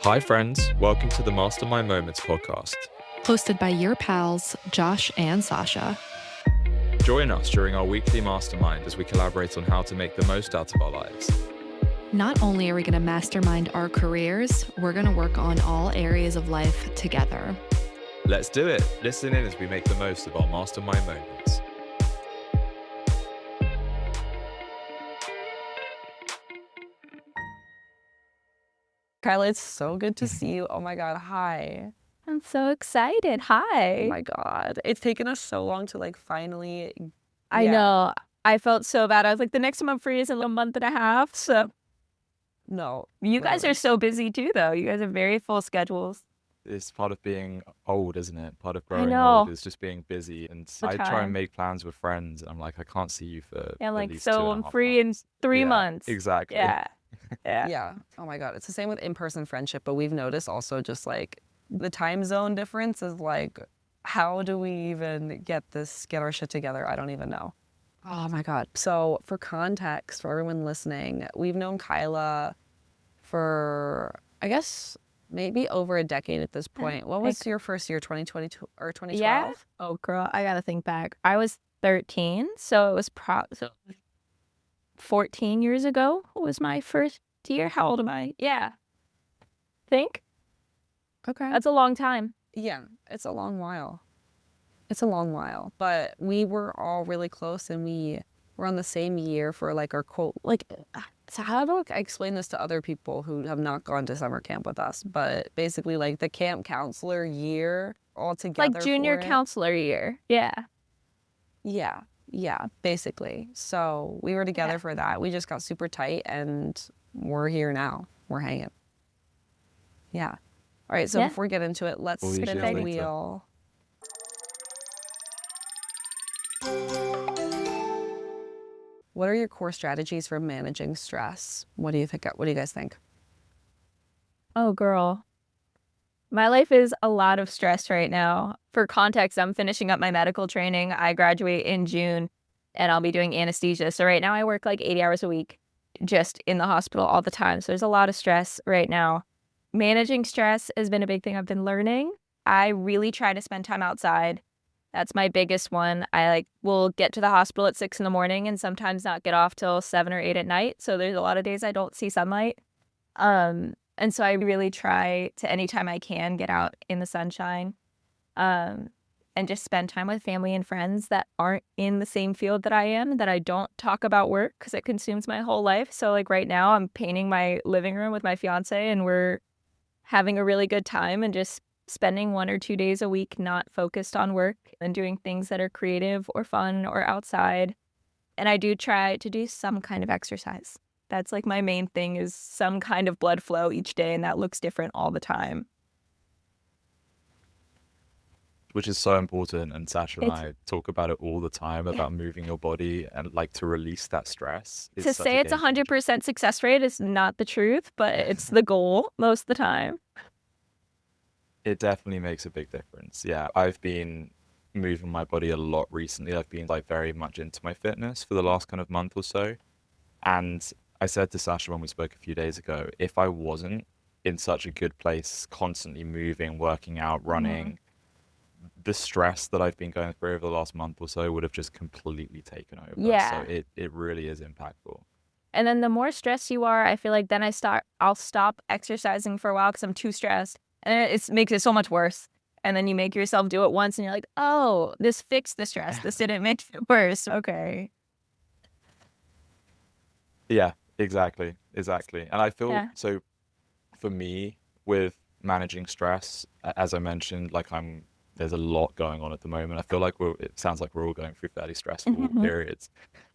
Hi, friends. Welcome to the Mastermind Moments podcast. Hosted by your pals, Josh and Sasha. Join us during our weekly mastermind as we collaborate on how to make the most out of our lives. Not only are we going to mastermind our careers, we're going to work on all areas of life together. Let's do it. Listen in as we make the most of our mastermind moments. Kaila, it's so good to see you. Oh my God, hi. I'm so excited. Hi. Oh my God. It's taken us so long to finally. I know. I felt so bad. I was like, the next time I'm free is in a month and a half. So No. you guys are so busy too, though. You guys have very full schedules. It's part of being old, isn't it? Part of growing know. old is just being busy. And The I try time. and make plans with friends. And I'm like, I can't see you for Yeah, at like, least so 2.5 I'm free in months. 3 Yeah, months. Exactly. Yeah. Yeah. Yeah. Oh my God. It's the same with in-person friendship, but we've noticed also just the time zone difference is how do we even get our shit together? I don't even know. Oh my God. So for context, for everyone listening, we've known Kaila for, I guess, maybe over a decade at this point. What was your first year, 2022 or 2012? Yeah. Oh, girl, I got to think back. I was 13, so it was 14 years ago was my first year. How old am I? Yeah. Think? Okay. That's a long time. Yeah, it's a long while. But we were all really close and we were on the same year for our quote. So how do I explain this to other people who have not gone to summer camp with us? But basically, the camp counselor year all together. Like junior counselor year. Yeah. Yeah, basically. So we were together for that. We just got super tight and we're here now. We're hanging. Yeah. All right, so before we get into it, let's All these spin years the later. wheel. What are your core strategies for managing stress? What do you think? What do you guys think? Oh, girl. My life is a lot of stress right now. For context, I'm finishing up my medical training. I graduate in June and I'll be doing anesthesia. So right now I work 80 hours a week just in the hospital all the time. So there's a lot of stress right now. Managing stress has been a big thing I've been learning. I really try to spend time outside. That's my biggest one. I will get to the hospital at 6 a.m. and sometimes not get off till 7 or 8 at night. So there's a lot of days I don't see sunlight. And so I really try to, anytime I can, get out in the sunshine and just spend time with family and friends that aren't in the same field that I am, that I don't talk about work because it consumes my whole life. So right now I'm painting my living room with my fiance and we're having a really good time and just spending 1 or 2 days a week not focused on work and doing things that are creative or fun or outside. And I do try to do some kind of exercise. That's my main thing is some kind of blood flow each day, and that looks different all the time. Which is so important, and Sasha and I talk about it all the time about moving your body and to release that stress. To say it's 100% success rate is not the truth, but it's the goal most of the time. It definitely makes a big difference. Yeah, I've been moving my body a lot recently. I've been very much into my fitness for the last kind of month or so. And I said to Sasha when we spoke a few days ago, if I wasn't in such a good place, constantly moving, working out, running, the stress that I've been going through over the last month or so would have just completely taken over. Yeah. So it really is impactful. And then the more stressed you are, I feel then I'll stop exercising for a while because I'm too stressed. And it makes it so much worse. And then you make yourself do it once and you're like, oh, this fixed the stress. This didn't make it worse. Okay. Yeah, exactly. And I feel so for me with managing stress, as I mentioned, there's a lot going on at the moment. I feel it sounds like we're all going through fairly stressful periods,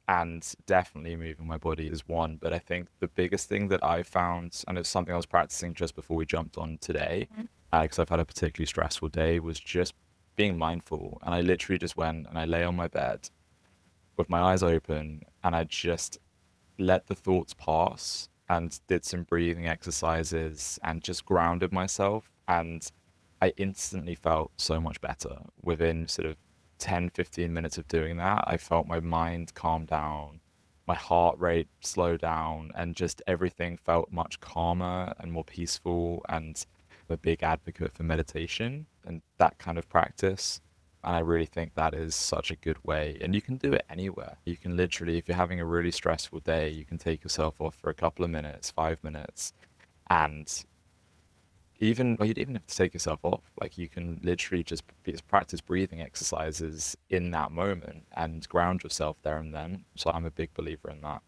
and definitely moving my body is one. But I think the biggest thing that I found, and it's something I was practicing just before we jumped on today, because I've had a particularly stressful day, was just being mindful. And I literally just went and I lay on my bed with my eyes open and I just let the thoughts pass and did some breathing exercises and just grounded myself. And I instantly felt so much better. Within sort of 10, 15 minutes of doing that, I felt my mind calm down, my heart rate slowed down, and just everything felt much calmer and more peaceful. And I'm a big advocate for meditation and that kind of practice. And I really think that is such a good way. And you can do it anywhere. You can literally, if you're having a really stressful day, you can take yourself off for a couple of minutes, 5 minutes, and even, well, you don't even have to take yourself off. Like, you can literally just practice breathing exercises in that moment and ground yourself there and then. So I'm a big believer in that.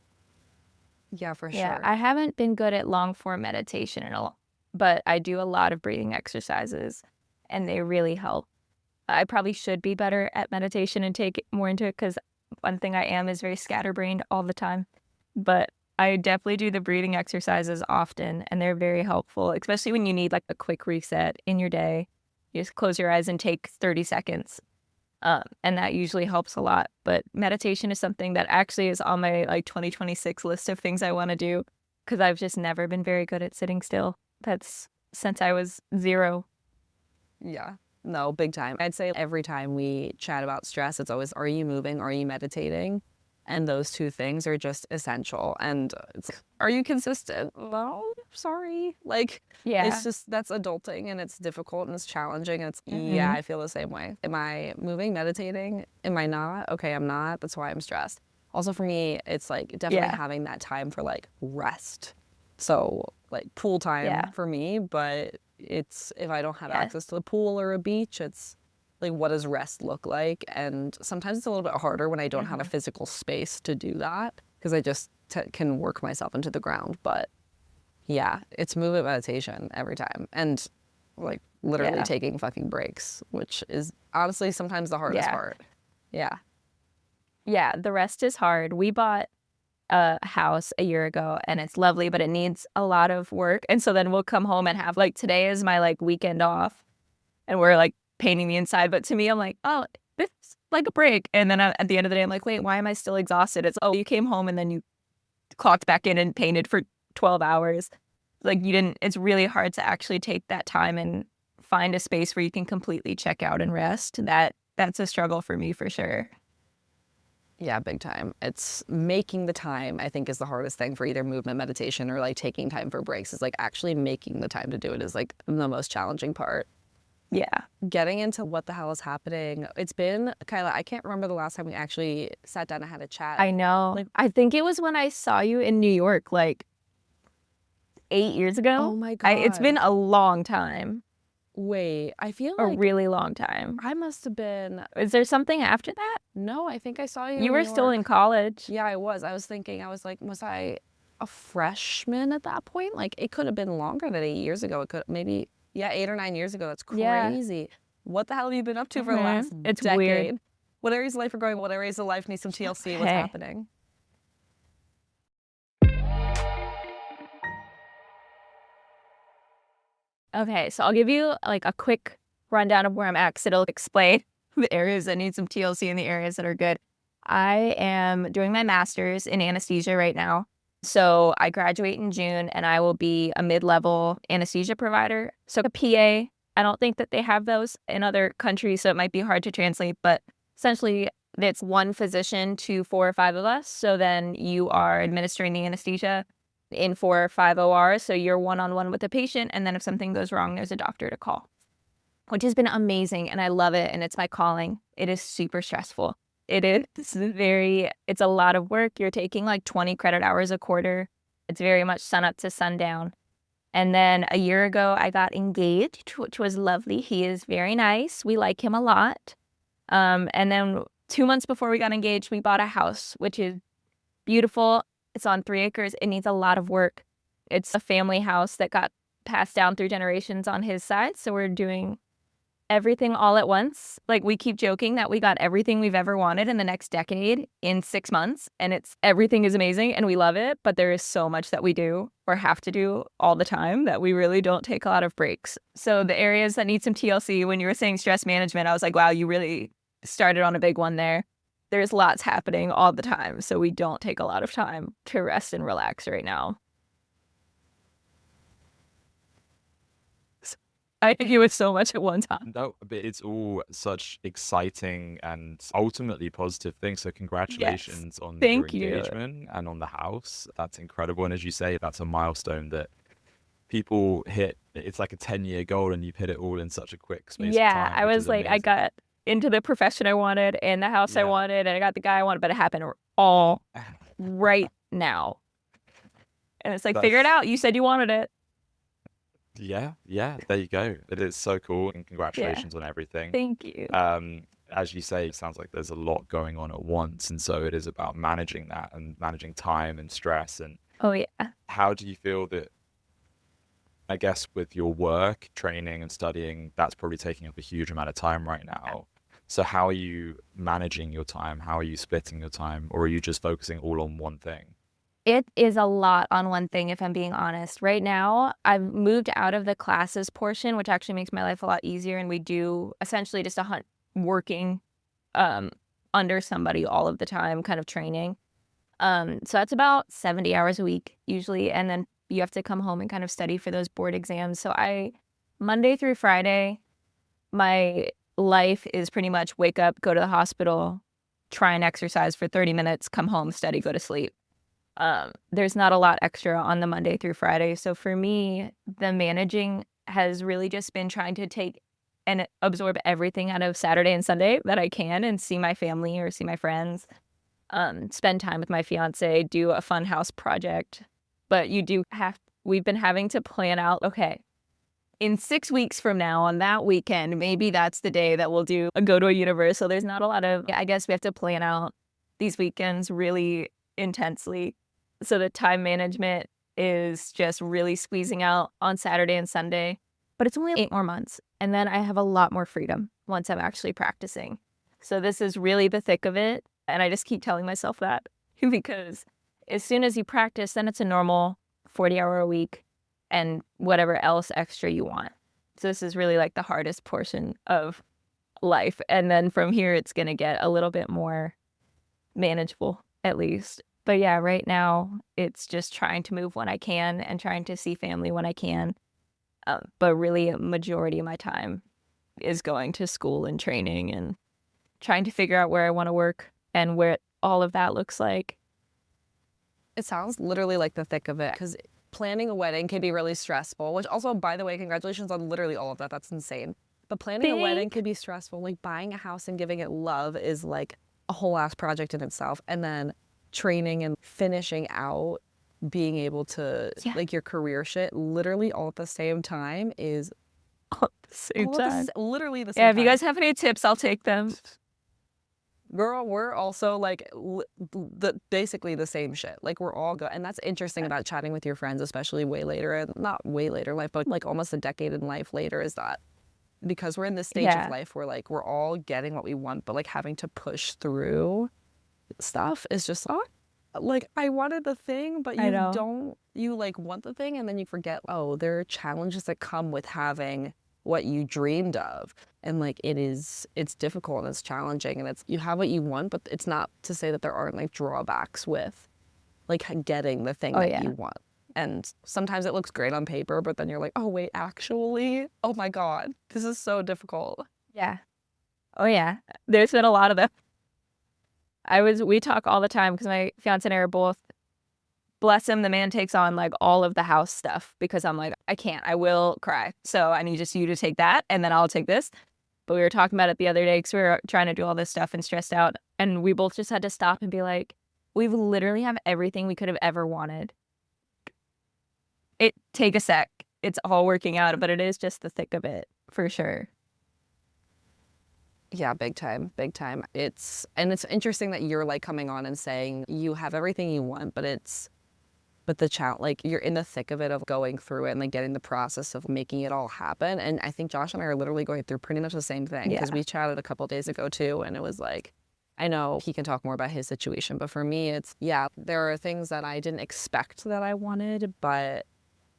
Yeah, for Yeah, sure. I haven't been good at long form meditation but I do a lot of breathing exercises and they really help. I probably should be better at meditation and take it more into it because one thing I am is very scatterbrained all the time. But I definitely do the breathing exercises often, and they're very helpful, especially when you need like a quick reset in your day. You just close your eyes and take 30 seconds. And that usually helps a lot. But meditation is something that actually is on my like 2026 list of things I want to do because I've just never been very good at sitting still. That's since I was 0. Yeah. No, big time. I'd say every time we chat about stress, it's always, are you moving? Are you meditating? And those two things are just essential. And it's, are you consistent? No, sorry. Like, Yeah. it's just, that's adulting and it's difficult and it's challenging. And it's, yeah, I feel the same way. Am I moving, meditating? Am I not? Okay, I'm not. That's why I'm stressed. Also for me, it's like definitely having that time for like rest. So like pool time for me, but it's, if I don't have access to the pool or a beach, it's like, what does rest look like? And sometimes it's a little bit harder when I don't have a physical space to do that because I just can work myself into the ground. But yeah, it's movement meditation every time. And like literally taking fucking breaks, which is honestly sometimes the hardest part. Yeah. Yeah, the rest is hard. We bought a house a year ago and it's lovely, but it needs a lot of work. And so then we'll come home and have like, today is my like weekend off and we're like painting the inside. But to me, I'm like, oh, this is like a break. And then at the end of the day, I'm like, wait, why am I still exhausted? It's, oh, you came home and then you clocked back in and painted for 12 hours. Like you didn't, it's really hard to actually take that time and find a space where you can completely check out and rest. That's a struggle for me for sure. Yeah, big time. It's making the time, I think, is the hardest thing for either movement meditation or like taking time for breaks. Is like actually making the time to do it is like the most challenging part. Yeah. Getting into what the hell is happening. It's been, Kaila, I can't remember the last time we actually sat down and had a chat. I know. Like, I think it was when I saw you in New York like 8 years ago. Oh my God. It's been a long time. Wait, I feel like a really long time. I must have been. Is there something after that? No, I think I saw you. You were still in college. Yeah, I was. I was thinking, I was like, was I a freshman at that point? Like, it could have been longer than 8 years ago. It could maybe, 8 or 9 years ago. That's crazy. Yeah. What the hell have you been up to for the last decade? Weird. What areas of life are going? What areas of life need some TLC? What's happening? Okay, so I'll give you like a quick rundown of where I'm at because it'll explain the areas that need some TLC and the areas that are good. I am doing my master's in anesthesia right now. So I graduate in June and I will be a mid-level anesthesia provider. So a PA, I don't think that they have those in other countries, so it might be hard to translate, but essentially it's one physician to 4 or 5 of us. So then you are administering the anesthesia in 4 or 5 ORs. So you're one-on-one with the patient. And then if something goes wrong, there's a doctor to call, which has been amazing. And I love it. And it's my calling. It is super stressful. It's a lot of work. You're taking like 20 credit hours a quarter. It's very much sun up to sundown. And then a year ago, I got engaged, which was lovely. He is very nice. We like him a lot. And then 2 months before we got engaged, we bought a house, which is beautiful. It's on 3 acres. It needs a lot of work. It's a family house that got passed down through generations on his side. So we're doing everything all at once. Like we keep joking that we got everything we've ever wanted in the next decade in 6 months. And everything is amazing and we love it. But there is so much that we do or have to do all the time that we really don't take a lot of breaks. So the areas that need some TLC, when you were saying stress management, I was like, wow, you really started on a big one there. There's lots happening all the time, so we don't take a lot of time to rest and relax right now. I think it was so much at one time. No, but it's all such exciting and ultimately positive things. So Yes. congratulations on your Thank you. engagement and on the house. That's incredible. And as you say, that's a milestone that people hit. It's like a 10-year goal, and you've hit it all in such a quick space of Yeah, time, I which was is like, I amazing. got into the profession I wanted and the house I Yeah. wanted, and I got the guy I wanted, but it happened all right now. And it's like, figure it That's out. You said you wanted it. yeah, there you go. It is so cool, and Yeah. congratulations on everything. Thank you. As you say, it sounds like there's a lot going on at once, and so it is about managing that and managing time and stress. And Oh, yeah. how do you feel that, I guess, with your work, training and studying, that's probably taking up a huge amount of time right now. So how are you managing your time? How are you splitting your time? Or are you just focusing all on one thing? It is a lot on one thing, if I'm being honest. Right now, I've moved out of the classes portion, which actually makes my life a lot easier. And we do essentially just working under somebody all of the time, kind of training. So that's about 70 hours a week usually. And then you have to come home and kind of study for those board exams. So Monday through Friday, my life is pretty much wake up, go to the hospital, try and exercise for 30 minutes, come home, study, go to sleep. There's not a lot extra on the Monday through Friday. So for me, the managing has really just been trying to take and absorb everything out of Saturday and Sunday that I can and see my family or see my friends, spend time with my fiance, do a fun house project. But we've been having to plan out, okay, in 6 weeks from now on that weekend, maybe that's the day that we'll go to a Universal. There's not a lot of, I guess we have to plan out these weekends really intensely. So the time management is just really squeezing out on Saturday and Sunday. But it's only 8 more months. And then I have a lot more freedom once I'm actually practicing. So this is really the thick of it. And I just keep telling myself that because as soon as you practice, then it's a normal 40-hour a week and whatever else extra you want. So this is really like the hardest portion of life. And then from here, it's going to get a little bit more manageable, at least. But yeah, right now, it's just trying to move when I can and trying to see family when I can. But really, a majority of my time is going to school and training and trying to figure out where I want to work and where all of that looks like. It sounds literally like the thick of it, because planning a wedding can be really stressful, which also, by the way, congratulations on literally all of that. That's insane. But planning a wedding can be stressful. Like buying a house and giving it love is like a whole ass project in itself. And then training and finishing out being able to like your career shit literally all at the same time is All at the same time. Literally the same Yeah, time. if you guys have any tips, I'll take them. Girl, we're also like basically the same shit. Like we're all good. And that's interesting about chatting with your friends, especially way later, and not way later in life, but like almost a decade in life later, is that because we're in this stage of life where like we're all getting what we want, but like having to push through stuff is just like I wanted the thing, but you like want the thing and then you forget, oh, there are challenges that come with having what you dreamed of. And like it's difficult and it's challenging and you have what you want, but it's not to say that there aren't like drawbacks with like getting the thing that you want. And sometimes it looks great on paper, but then you're like, oh wait, actually, oh my God, this is so difficult. Yeah. Oh yeah. There's been a lot of them. We talk all the time because my fiance and I are both, bless him, the man takes on like all of the house stuff because I'm like, I will cry. So I need just you to take that and then I'll take this. But we were talking about it the other day because we were trying to do all this stuff and stressed out. And we both just had to stop and be like, we've literally have everything we could have ever wanted. Take a sec. It's all working out, but it is just the thick of it for sure. Yeah, big time, big time. It's interesting that you're like coming on and saying you have everything you want, but the challenge, like you're in the thick of it, of going through it and like getting the process of making it all happen. And I think Josh and I are literally going through pretty much the same thing because we chatted a couple days ago too, and it was like, I know he can talk more about his situation, but for me, it's there are things that I didn't expect that I wanted, but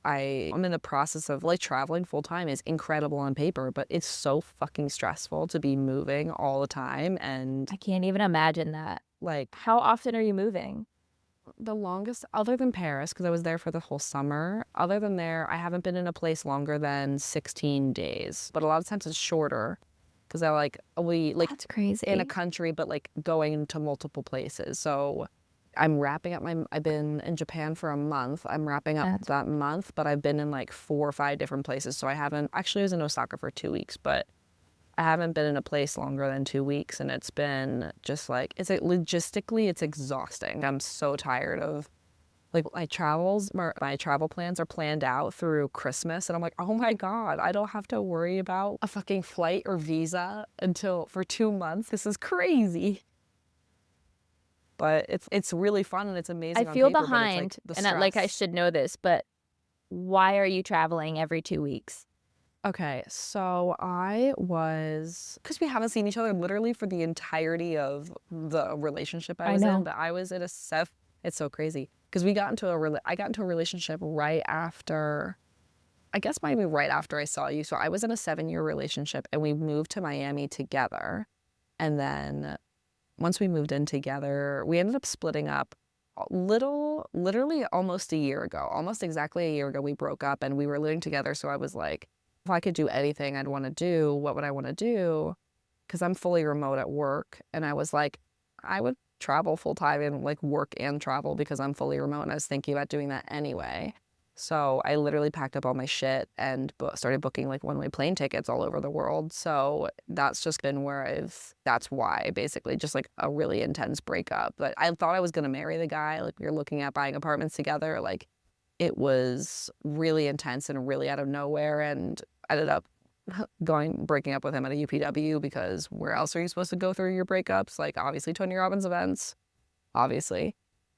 I'm in the process of like traveling full time is incredible on paper, but it's so fucking stressful to be moving all the time. And I can't even imagine that. Like, how often are you moving? the longest, other than Paris, because I was there for the whole summer, other than there, I haven't been in a place longer than 16 days. But a lot of times it's shorter because That's crazy. in a country, but like going to multiple places. So I'm wrapping up I've been in Japan for a month. I'm wrapping up that month, but I've been in like 4 or 5 different places. So actually I was in Osaka for 2 weeks, but I haven't been in a place longer than 2 weeks, and it's been just like, logistically, it's exhausting. I'm so tired of, like, my travel plans are planned out through Christmas, and I'm like, oh my God, I don't have to worry about a fucking flight or visa for 2 months. This is crazy. But it's really fun, and it's amazing. I feel on paper, behind, but it's and I should know this, but why are you traveling every 2 weeks? Okay, so because we haven't seen each other literally for the entirety of the relationship I was in, but I was in it's so crazy, because I got into a relationship right after, I guess maybe right after I saw you. So I was in a 7-year relationship, and we moved to Miami together. And then once we moved in together, we ended up splitting up literally almost exactly a year ago, we broke up, and we were living together. So I was like, if I could do anything I'd want to do, what would I want to do? Because I'm fully remote at work. And I was like, I would travel full time and like work and travel because I'm fully remote. And I was thinking about doing that anyway. So I literally packed up all my shit and started booking like one-way plane tickets all over the world. So that's just been that's why, basically, just like a really intense breakup. But I thought I was going to marry the guy. Like, we were looking at buying apartments together. Like, it was really intense and really out of nowhere, and ended up breaking up with him at a UPW, because where else are you supposed to go through your breakups? Like, obviously Tony Robbins events, obviously.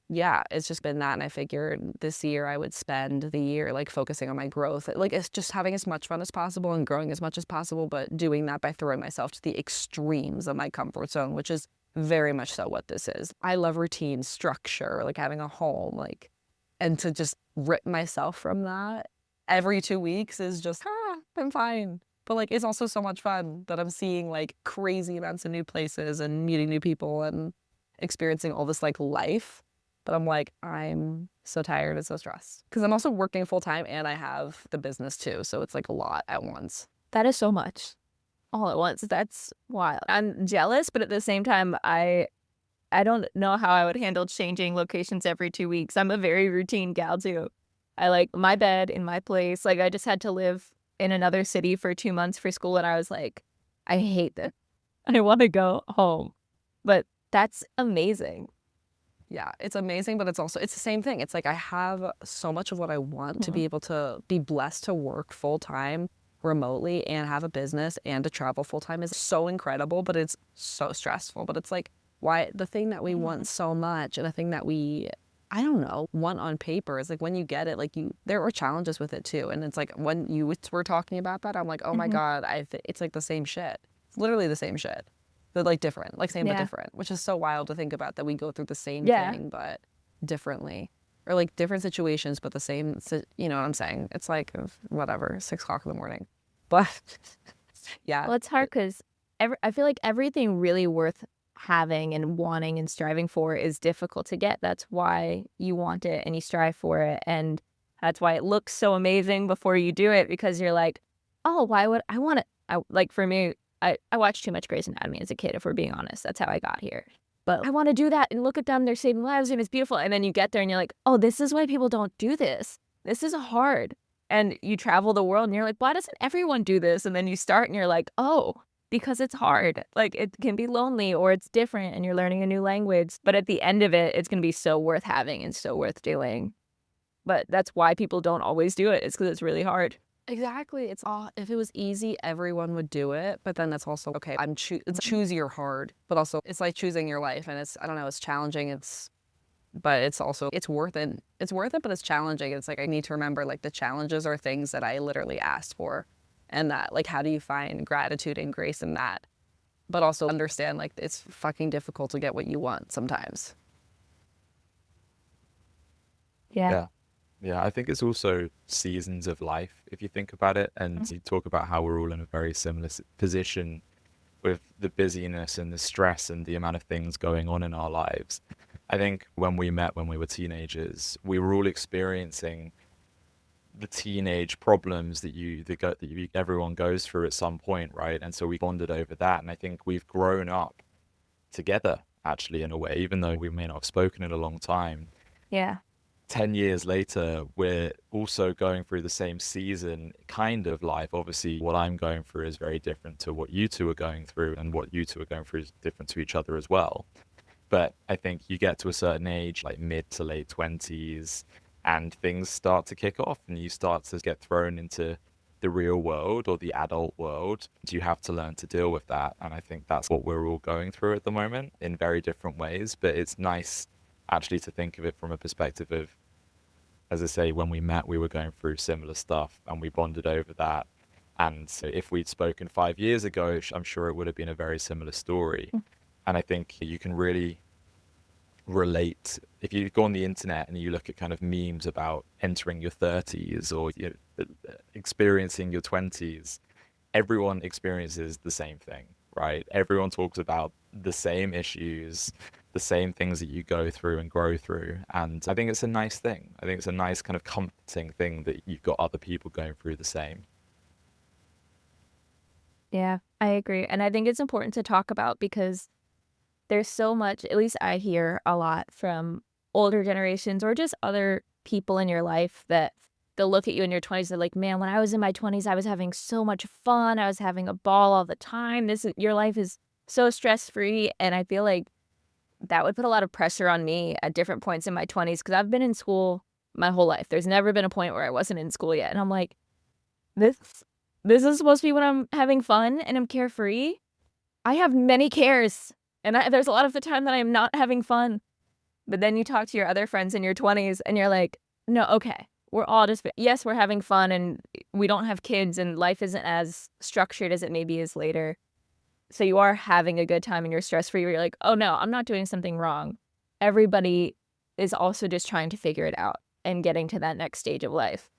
Yeah, it's just been that, and I figured this year I would spend the year like focusing on my growth. Like, it's just having as much fun as possible and growing as much as possible, but doing that by throwing myself to the extremes of my comfort zone, which is very much so what this is. I love routine, structure, like having a home, like, and to just rip myself from that every 2 weeks is just, I'm fine. But like, it's also so much fun that I'm seeing like crazy amounts of new places and meeting new people and experiencing all this like life. But I'm like, I'm so tired and so stressed, because I'm also working full time and I have the business too. So it's like a lot at once. That is so much all at once. That's wild. I'm jealous, but at the same time, I don't know how I would handle changing locations every 2 weeks. I'm a very routine gal too. I like my bed in my place. Like, I just had to live in another city for 2 months for school, and I was like, I hate this. I want to go home. But that's amazing. Yeah, it's amazing, but it's the same thing. It's like, I have so much of what I want to be able to be blessed to work full time remotely and have a business and to travel full time is so incredible, but it's so stressful. But it's like, why the thing that we want so much, and the thing that we, I don't know, want on paper is like, when you get it, like, there are challenges with it too. And it's like, when you were talking about that, I'm like, oh my God, it's like the same shit. It's literally the same shit. But like different, like same but different, which is so wild to think about, that we go through the same thing but differently, or like different situations but the same. You know what I'm saying? It's like whatever, 6 o'clock in the morning, but yeah. Well, it's hard because I feel like everything really worth having and wanting and striving for is difficult to get. That's why you want it and you strive for it, and that's why it looks so amazing before you do it, because you're like, oh, why would I want it? Like, for me, I watched too much Grey's Anatomy as a kid, if we're being honest. That's how I got here. But I want to do that, and look at them, they're saving lives and it's beautiful. And then you get there and you're like, oh, this is why people don't do this. This is hard. And you travel the world and you're like, why doesn't everyone do this? And then you start and you're like, oh, because it's hard. Like, it can be lonely, or it's different, and you're learning a new language. But at the end of it, it's going to be so worth having and so worth doing. But that's why people don't always do it. It's because it's really hard. Exactly. If it was easy, everyone would do it. But then that's also, okay, it's choose your hard, but also it's like choosing your life. And it's, I don't know, it's challenging. But it's also, it's worth it. It's worth it, but it's challenging. It's like, I need to remember, like, the challenges are things that I literally asked for. And that, like, how do you find gratitude and grace in that? But also understand, like, it's fucking difficult to get what you want sometimes. Yeah. Yeah, I think it's also seasons of life, if you think about it. And you talk about how we're all in a very similar position with the busyness and the stress and the amount of things going on in our lives. I think when we met when we were teenagers, we were all experiencing the teenage problems that everyone goes through at some point, right? And so we bonded over that. And I think we've grown up together, actually, in a way, even though we may not have spoken in a long time. Yeah. 10 years later, we're also going through the same season kind of life. Obviously, what I'm going through is very different to what you two are going through, and what you two are going through is different to each other as well. But I think you get to a certain age, like mid to late 20s, and things start to kick off and you start to get thrown into the real world or the adult world. You have to learn to deal with that. And I think that's what we're all going through at the moment in very different ways. But it's nice actually to think of it from a perspective of, as I say, when we met, we were going through similar stuff and we bonded over that. And so if we'd spoken 5 years ago, I'm sure it would have been a very similar story. And I think you can really relate if you go on the internet and you look at kind of memes about entering your 30s or experiencing your 20s. Everyone experiences the same thing, right? Everyone talks about the same issues, the same things that you go through and grow through. And I think it's a nice thing. I think it's a nice kind of comforting thing that you've got other people going through the same. Yeah, I agree. And I think it's important to talk about because there's so much, at least I hear a lot from older generations or just other people in your life that they'll look at you in your 20s. They're like, man, when I was in my 20s, I was having so much fun. I was having a ball all the time. Your life is so stress-free. And I feel like that would put a lot of pressure on me at different points in my 20s because I've been in school my whole life. There's never been a point where I wasn't in school yet. And I'm like, this is supposed to be when I'm having fun and I'm carefree. I have many cares. And there's a lot of the time that I'm not having fun. But then you talk to your other friends in your 20s and you're like, no, okay, we're all just, yes, we're having fun and we don't have kids and life isn't as structured as it maybe is later. So you are having a good time and you're stress-free. You're like, oh no, I'm not doing something wrong. Everybody is also just trying to figure it out and getting to that next stage of life.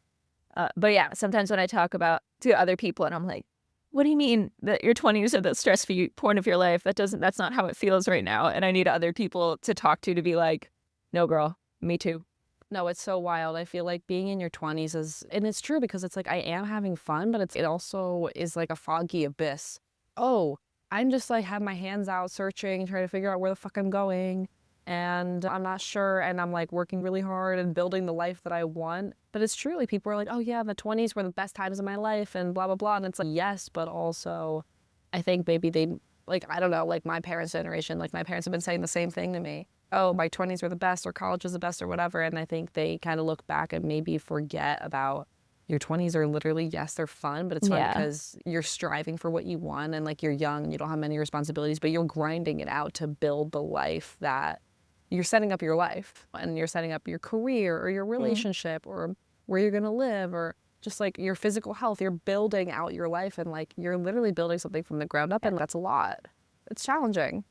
But yeah, sometimes when I talk about to other people and I'm like, what do you mean that your 20s are the stress-free point of your life? That's not how it feels right now. And I need other people to talk to be like, no, girl, me too. No, it's so wild. I feel like being in your 20s is, and it's true because it's like I am having fun, but it also is like a foggy abyss. Oh, I'm just like have my hands out searching, trying to figure out where the fuck I'm going. And I'm not sure. And I'm like working really hard and building the life that I want. But it's truly people are like, oh yeah, the 20s were the best times of my life and blah, blah, blah. And it's like, yes, but also I think maybe they, like, I don't know, like my parents' generation, like my parents have been saying the same thing to me. Oh, my 20s were the best or college was the best or whatever. And I think they kind of look back and maybe forget about your 20s are literally, yes, they're fun, but it's fun because you're striving for what you want and like you're young and you don't have many responsibilities, but you're grinding it out to build the life that you're setting up your life and you're setting up your career or your relationship or where you're going to live or just like your physical health. You're building out your life and like you're literally building something from the ground up. And that's a lot. It's challenging.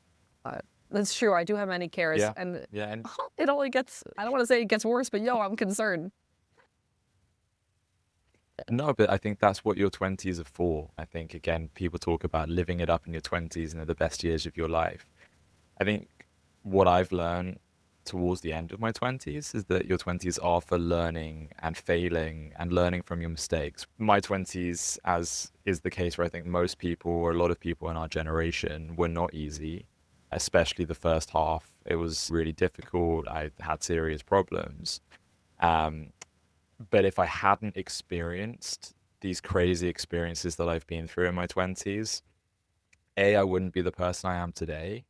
But that's true. I do have many cares. And it only gets, I don't want to say it gets worse, but I'm concerned. No, but I think that's what your 20s are for. I think, again, people talk about living it up in your 20s and they're the best years of your life. I think what I've learned towards the end of my 20s is that your 20s are for learning and failing and learning from your mistakes. My 20s, as is the case where I think most people or a lot of people in our generation, were not easy, especially the first half. It was really difficult. I had serious problems. But if I hadn't experienced these crazy experiences that I've been through in my 20s, I wouldn't be the person I am today.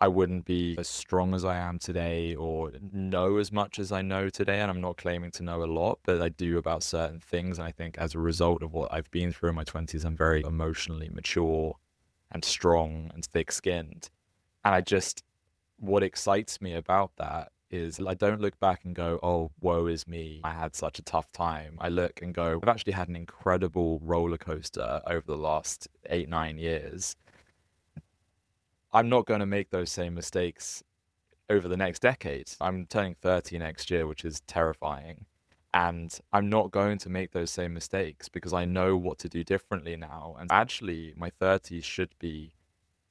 I wouldn't be as strong as I am today or know as much as I know today. And I'm not claiming to know a lot, but I do about certain things. And I think as a result of what I've been through in my 20s, I'm very emotionally mature and strong and thick-skinned. And what excites me about that is I don't look back and go, oh, woe is me, I had such a tough time. I look and go, I've actually had an incredible roller coaster over the last 8-9 years. I'm not going to make those same mistakes over the next decade. I'm turning 30 next year, which is terrifying. And I'm not going to make those same mistakes because I know what to do differently now. And actually, my 30s should be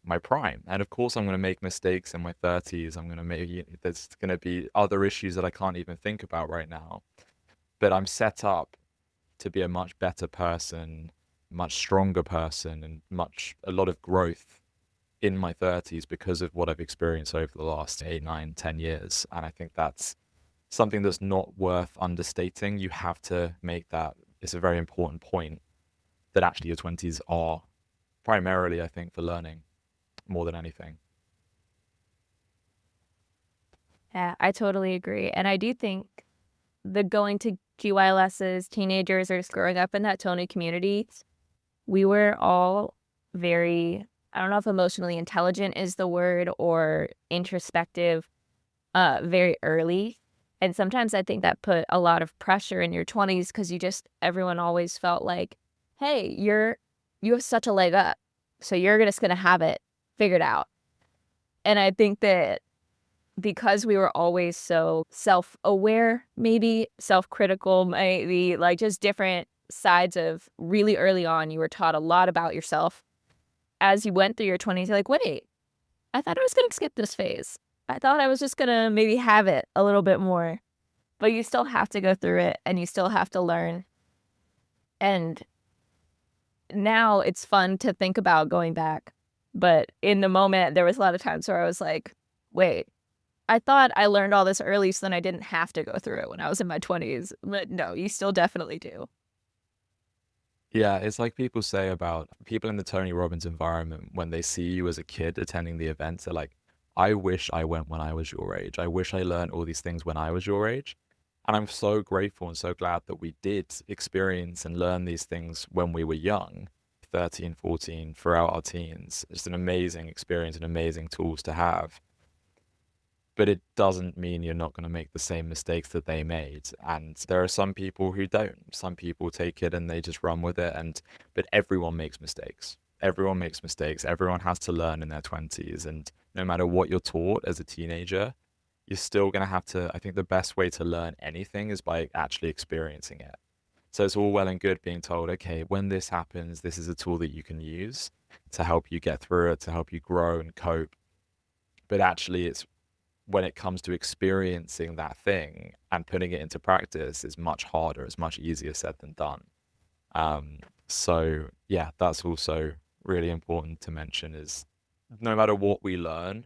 my prime. And of course, I'm going to make mistakes in my 30s. There's going to be other issues that I can't even think about right now. But I'm set up to be a much better person, much stronger person, and a lot of growth in my 30s because of what I've experienced over the last 8, 9, 10 years. And I think that's something that's not worth understating. You have to make that. It's a very important point that actually your 20s are primarily, I think, for learning more than anything. Yeah, I totally agree. And I do think the going to GYLSs, teenagers, or just growing up in that Tony community, we were all very, I don't know if emotionally intelligent is the word, or introspective, very early. And sometimes I think that put a lot of pressure in your 20s because everyone always felt like, hey, you have such a leg up, so you're just going to have it figured out. And I think that because we were always so self-aware, maybe self-critical, maybe like just different sides of really early on, you were taught a lot about yourself. As you went through your 20s, you're like, wait, I thought I was going to skip this phase. I thought I was just going to maybe have it a little bit more. But you still have to go through it, and you still have to learn. And now it's fun to think about going back. But in the moment, there was a lot of times where I was like, wait, I thought I learned all this early so then I didn't have to go through it when I was in my 20s. But no, you still definitely do. Yeah, it's like people say about people in the Tony Robbins environment when they see you as a kid attending the events, they're like, I wish I went when I was your age. I wish I learned all these things when I was your age. And I'm so grateful and so glad that we did experience and learn these things when we were young, 13, 14, throughout our teens. It's an amazing experience and amazing tools to have. But it doesn't mean you're not going to make the same mistakes that they made. And there are some people who don't. Some people take it and they just run with it. But everyone makes mistakes. Everyone makes mistakes. Everyone has to learn in their 20s. And no matter what you're taught as a teenager, you're still going to have to. I think the best way to learn anything is by actually experiencing it. So it's all well and good being told, okay, when this happens, this is a tool that you can use to help you get through it, to help you grow and cope. But actually, it's when it comes to experiencing that thing and putting it into practice is much harder. It's much easier said than done. So yeah, that's also really important to mention is no matter what we learn,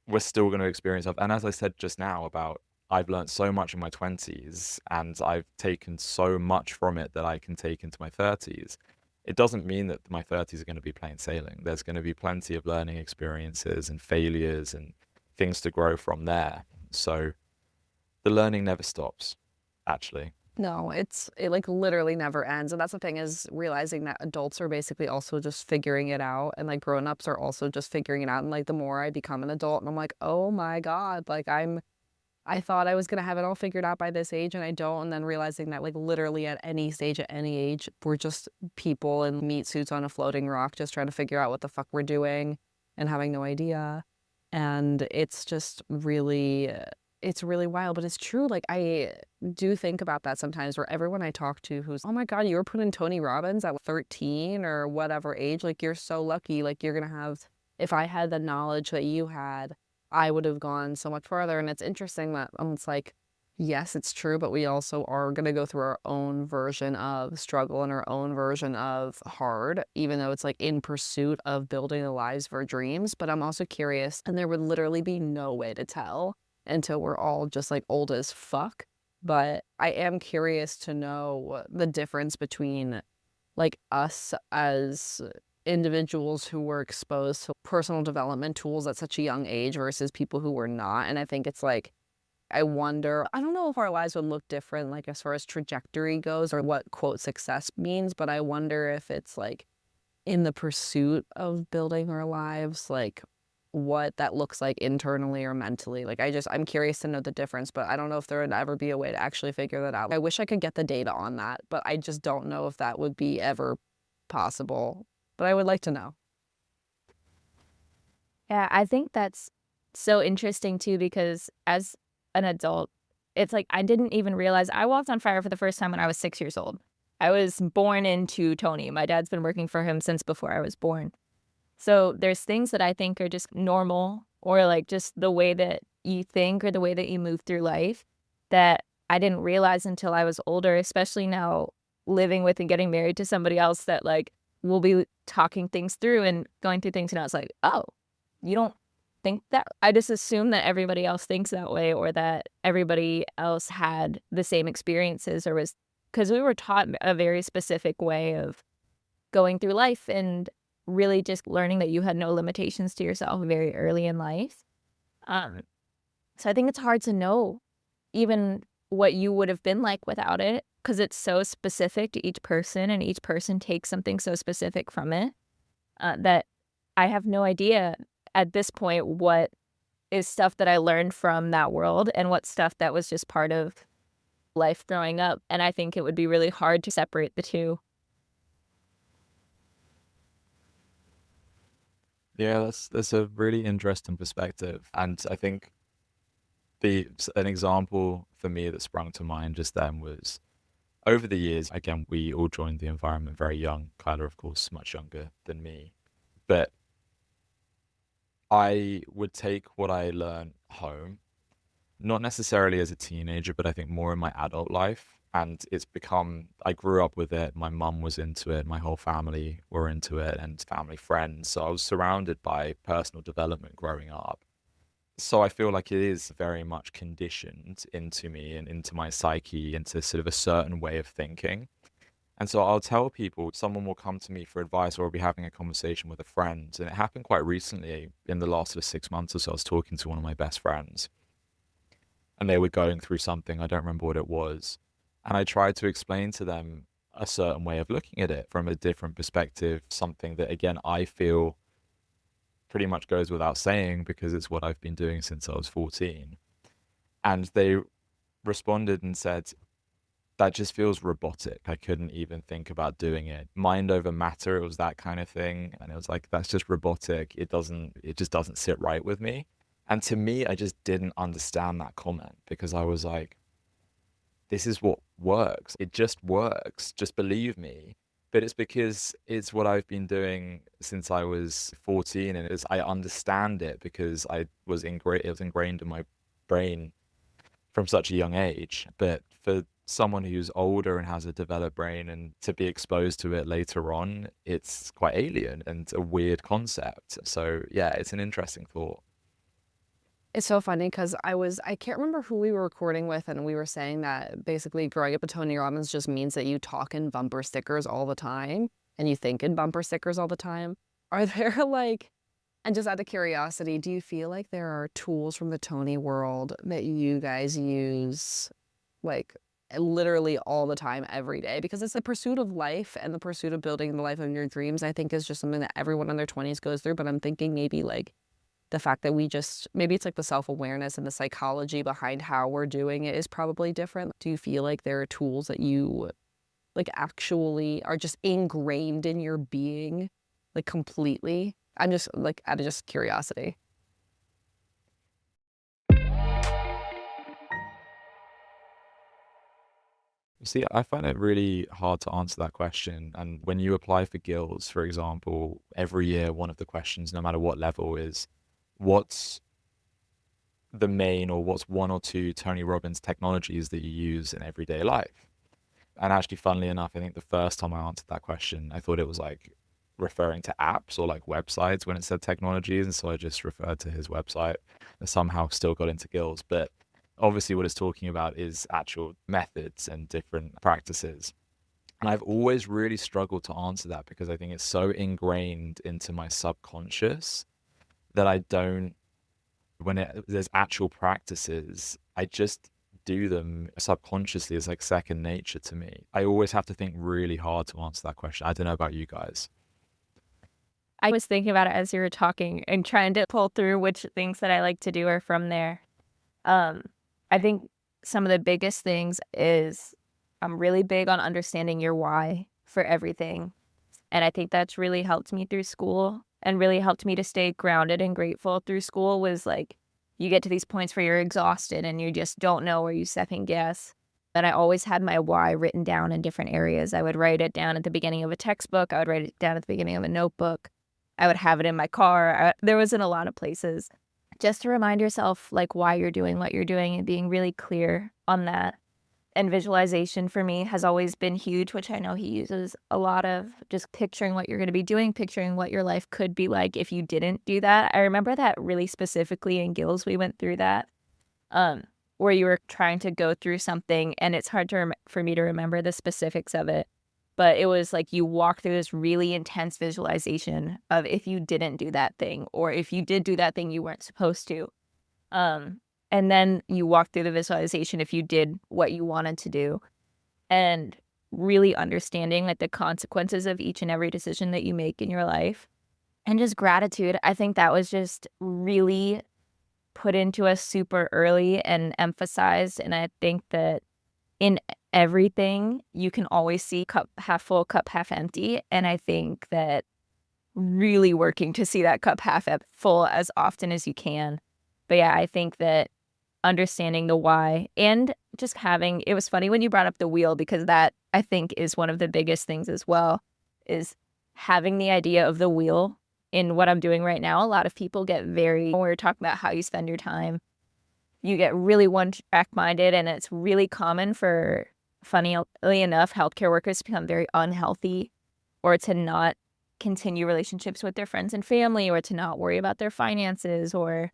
we're still going to experience stuff. And as I said just now about, I've learned so much in my 20s and I've taken so much from it that I can take into my 30s. It doesn't mean that my 30s are going to be plain sailing. There's going to be plenty of learning experiences and failures and things to grow from there. So the learning never stops, actually. No, it like literally never ends. And that's the thing, is realizing that adults are basically also just figuring it out, and like grown-ups are also just figuring it out. And like the more I become an adult, and I'm like, oh my God, like I thought I was gonna have it all figured out by this age and I don't. And then realizing that like literally at any stage, at any age, we're just people in meat suits on a floating rock just trying to figure out what the fuck we're doing and having no idea. And it's just really, it's really wild, but it's true. Like I do think about that sometimes, where everyone I talk to who's, oh my God, you were put in Tony Robbins at 13 or whatever age, like you're so lucky. Like you're gonna have, if I had the knowledge that you had, I would have gone so much farther. And it's interesting that it's like, yes, it's true, but we also are going to go through our own version of struggle and our own version of hard, even though it's like in pursuit of building the lives of our dreams. But I'm also curious, and there would literally be no way to tell until we're all just like old as fuck. But I am curious to know the difference between like us as individuals who were exposed to personal development tools at such a young age versus people who were not. And I think it's like, I wonder, I don't know if our lives would look different, like as far as trajectory goes or what quote success means, but I wonder if it's like in the pursuit of building our lives, like what that looks like internally or mentally. Like I'm curious to know the difference, but I don't know if there would ever be a way to actually figure that out. I wish I could get the data on that, but I just don't know if that would be ever possible. But I would like to know. Yeah, I think that's so interesting too, because as an adult, it's like I didn't even realize I walked on fire for the first time when I was 6 years old. I was born into Tony. My dad's been working for him since before I was born. So there's things that I think are just normal, or like just the way that you think or the way that you move through life, that I didn't realize until I was older, especially now living with and getting married to somebody else that like will be talking things through and going through things. And I was like, oh, you don't think that? I just assume that everybody else thinks that way, or that everybody else had the same experiences, or was, because we were taught a very specific way of going through life and really just learning that you had no limitations to yourself very early in life. So I think it's hard to know even what you would have been like without it, because it's so specific to each person, and each person takes something so specific from it, that I have no idea at this point what is stuff that I learned from that world and what stuff that was just part of life growing up. And I think it would be really hard to separate the two. Yeah, that's a really interesting perspective. And I think an example for me that sprung to mind just then was over the years, again, we all joined the environment very young. Kyla, of course, much younger than me. But I would take what I learned home, not necessarily as a teenager, but I think more in my adult life. And it's become, I grew up with it. My mum was into it. My whole family were into it, and family friends. So I was surrounded by personal development growing up. So I feel like it is very much conditioned into me and into my psyche, into sort of a certain way of thinking. And so I'll tell people, someone will come to me for advice, or I'll be having a conversation with a friend. And it happened quite recently in the last sort of 6 months or so. I was talking to one of my best friends, and they were going through something. I don't remember what it was. And I tried to explain to them a certain way of looking at it from a different perspective, something that, again, I feel pretty much goes without saying because it's what I've been doing since I was 14. And they responded and said, that just feels robotic. I couldn't even think about doing it. Mind over matter, it was that kind of thing. And it was like, that's just robotic. It just doesn't sit right with me. And to me, I just didn't understand that comment, because I was like, this is what works. It just works. Just believe me. But it's because it's what I've been doing since I was 14, and I understand it because it was ingrained in my brain from such a young age. But for someone who's older and has a developed brain, and to be exposed to it later on, it's quite alien and a weird concept. So yeah, it's an interesting thought. It's so funny because I can't remember who we were recording with, and we were saying that basically growing up with Tony Robbins just means that you talk in bumper stickers all the time and you think in bumper stickers all the time. Are there like, and just out of curiosity, do you feel like there are tools from the Tony world that you guys use like literally all the time, every day? Because it's the pursuit of life and the pursuit of building the life of your dreams, I think, is just something that everyone in their 20s goes through. But I'm thinking maybe like the fact that maybe it's like the self-awareness and the psychology behind how we're doing it is probably different. Do you feel like there are tools that you like actually are just ingrained in your being, like completely? I'm just like out of just curiosity. See, I find it really hard to answer that question. And when you apply for guilds, for example, every year, one of the questions, no matter what level, is what's the main, or what's one or two Tony Robbins technologies that you use in everyday life? And actually, funnily enough, I think the first time I answered that question, I thought it was like referring to apps or like websites when it said technologies. And so I just referred to his website and somehow still got into guilds. But obviously what it's talking about is actual methods and different practices. And I've always really struggled to answer that because I think it's so ingrained into my subconscious that I don't, there's actual practices, I just do them subconsciously. It's like second nature to me. I always have to think really hard to answer that question. I don't know about you guys. I was thinking about it as you were talking and trying to pull through which things that I like to do are from there. I think some of the biggest things is I'm really big on understanding your why for everything. And I think that's really helped me through school and really helped me to stay grounded and grateful through school. Was like, you get to these points where you're exhausted and you just don't know where you second guess. And I always had my why written down in different areas. I would write it down at the beginning of a textbook. I would write it down at the beginning of a notebook. I would have it in my car. There was in a lot of places. Just to remind yourself like why you're doing what you're doing and being really clear on that. And visualization for me has always been huge, which I know he uses a lot of, just picturing what you're going to be doing, picturing what your life could be like if you didn't do that. I remember that really specifically in Gills, we went through that, where you were trying to go through something, and it's hard for me to remember the specifics of it. But it was like you walk through this really intense visualization of if you didn't do that thing, or if you did do that thing you weren't supposed to. And then you walk through the visualization if you did what you wanted to do, and really understanding like the consequences of each and every decision that you make in your life. And just gratitude. I think that was just really put into us super early and emphasized. And I think that in everything, you can always see cup half full, cup half empty. And I think that really working to see that cup half full as often as you can. But yeah, I think that understanding the why, and just having, it was funny when you brought up the wheel, because that I think is one of the biggest things as well, is having the idea of the wheel in what I'm doing right now. A lot of people get when we're talking about how you spend your time, you get really one track minded, and it's really common for, funnily enough, healthcare workers to become very unhealthy, or to not continue relationships with their friends and family, or to not worry about their finances. Or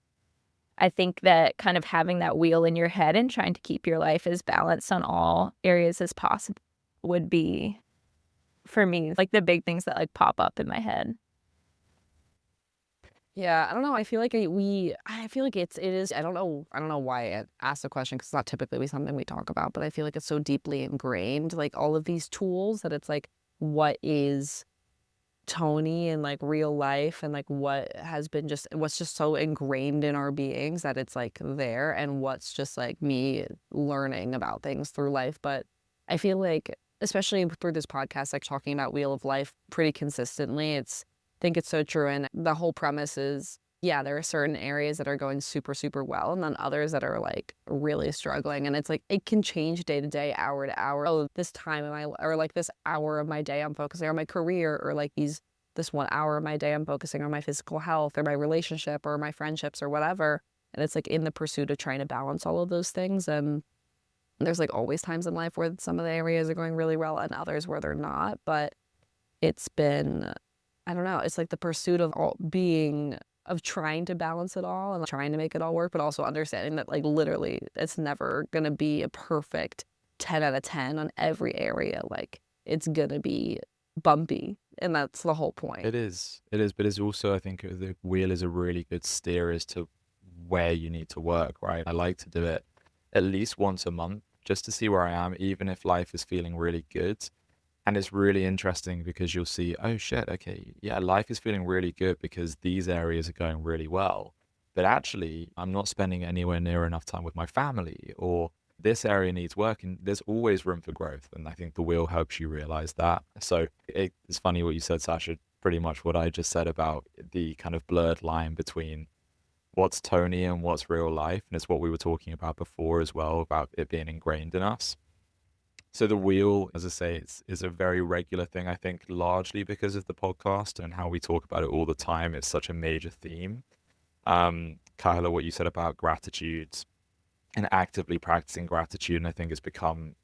I think that kind of having that wheel in your head and trying to keep your life as balanced on all areas as possible would be, for me, like the big things that like pop up in my head. Yeah, I don't know. I feel like it is. I don't know why I asked the question, because it's not typically something we talk about, but I feel like it's so deeply ingrained, like all of these tools, that it's like, what is Tony in like real life, and like what's just so ingrained in our beings that it's like there, and what's just like me learning about things through life. But I feel like, especially through this podcast, like talking about Wheel of Life pretty consistently, I think it's so true. And the whole premise is, yeah, there are certain areas that are going super, super well, and then others that are like really struggling. And it's like, it can change day to day, hour to hour. Oh, this time or like this hour of my day, I'm focusing on my career, or like this 1 hour of my day, I'm focusing on my physical health or my relationship or my friendships or whatever. And it's like in the pursuit of trying to balance all of those things. And there's like always times in life where some of the areas are going really well and others where they're not. But it's been, I don't know, it's like the pursuit of trying to balance it all and trying to make it all work, but also understanding that like literally it's never going to be a perfect 10 out of 10 on every area. Like it's going to be bumpy, and that's the whole point. It is, but it's also, I think the wheel is a really good steer as to where you need to work, right? I like to do it at least once a month just to see where I am, even if life is feeling really good. And it's really interesting because you'll see, oh shit, okay, yeah, life is feeling really good because these areas are going really well. But actually, I'm not spending anywhere near enough time with my family, or this area needs work, and there's always room for growth. And I think the wheel helps you realize that. So it's funny what you said, Sasha, pretty much what I just said about the kind of blurred line between what's Tony and what's real life. And it's what we were talking about before as well, about it being ingrained in us. So the wheel, as I say, is a very regular thing, I think, largely because of the podcast and how we talk about it all the time. It's such a major theme. Kaila, what you said about gratitude and actively practicing gratitude, and I think has become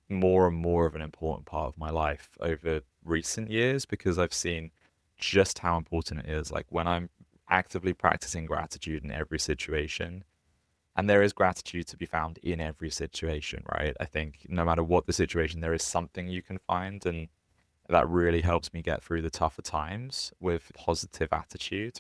more and more of an important part of my life over recent years, because I've seen just how important it is. Like when I'm actively practicing gratitude in every situation, and there is gratitude to be found in every situation, right? I think no matter what the situation, there is something you can find. And that really helps me get through the tougher times with positive attitude.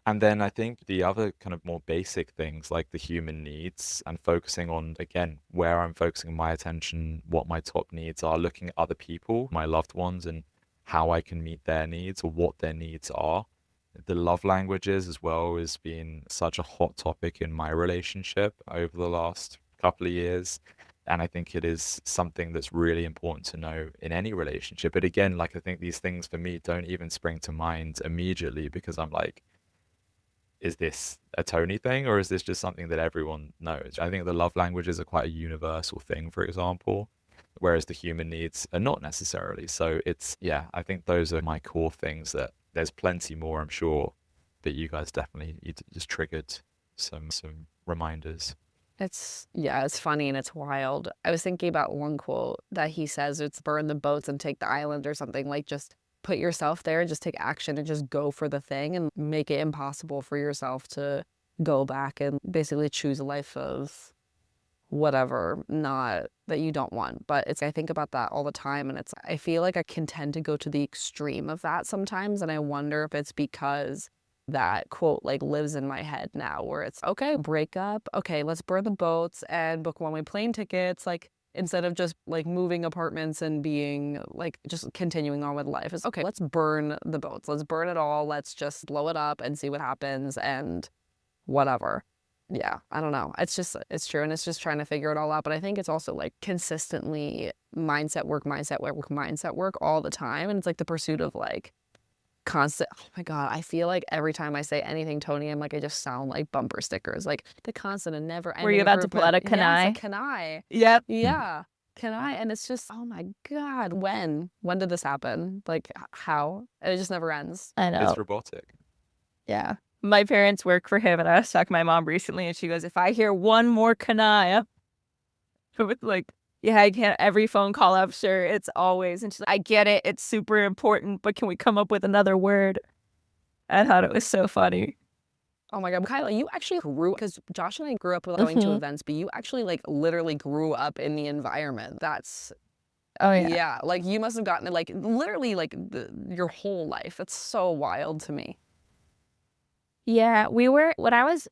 And then I think the other kind of more basic things like the human needs, and focusing on, again, where I'm focusing my attention, what my top needs are, looking at other people, my loved ones, and how I can meet their needs or what their needs are. The love languages as well has been such a hot topic in my relationship over the last couple of years. And I think it is something that's really important to know in any relationship. But again, like I think these things for me don't even spring to mind immediately, because I'm like, is this a Tony thing, or is this just something that everyone knows? I think the love languages are quite a universal thing, for example, whereas the human needs are not necessarily. So it's, yeah, I think those are my core things that there's plenty more, I'm sure, that you guys definitely you just triggered some reminders. It's funny and it's wild. I was thinking about one quote that he says, it's burn the boats and take the island or something, like just put yourself there and just take action and just go for the thing and make it impossible for yourself to go back and basically choose a life of whatever, not that you don't want. But I think about that all the time, and I feel like I can tend to go to the extreme of that sometimes, and I wonder if it's because that quote like lives in my head now, where it's okay, break up, okay, let's burn the boats and book one-way plane tickets, like instead of just like moving apartments and being like just continuing on with life. It's okay, let's burn the boats, let's burn it all, let's just blow it up and see what happens and whatever. Yeah, I don't know. It's true, and it's just trying to figure it all out. But I think it's also like consistently mindset work all the time, and it's like the pursuit of like constant. Oh my God, I feel like every time I say anything, Tony, I'm like, I just sound like bumper stickers, like the constant and never ending. Were you about to pull out a kanai? Yes, a kanai. Yep. Yeah, kanai, and it's just, oh my God, when did this happen? Like how? And it just never ends. I know. It's robotic. Yeah. My parents work for him, and I was talking to my mom recently, and she goes, if I hear one more kanai, it's like, yeah, I can't, every phone call after, it's always, and she's like, I get it, it's super important, but can we come up with another word? I thought it was so funny. Oh my God, Kaila, you actually grew, because Josh and I grew up with going to events, but you actually like literally grew up in the environment. That's, oh yeah. Yeah, like you must have gotten it like literally like your whole life. It's so wild to me. Yeah, when I was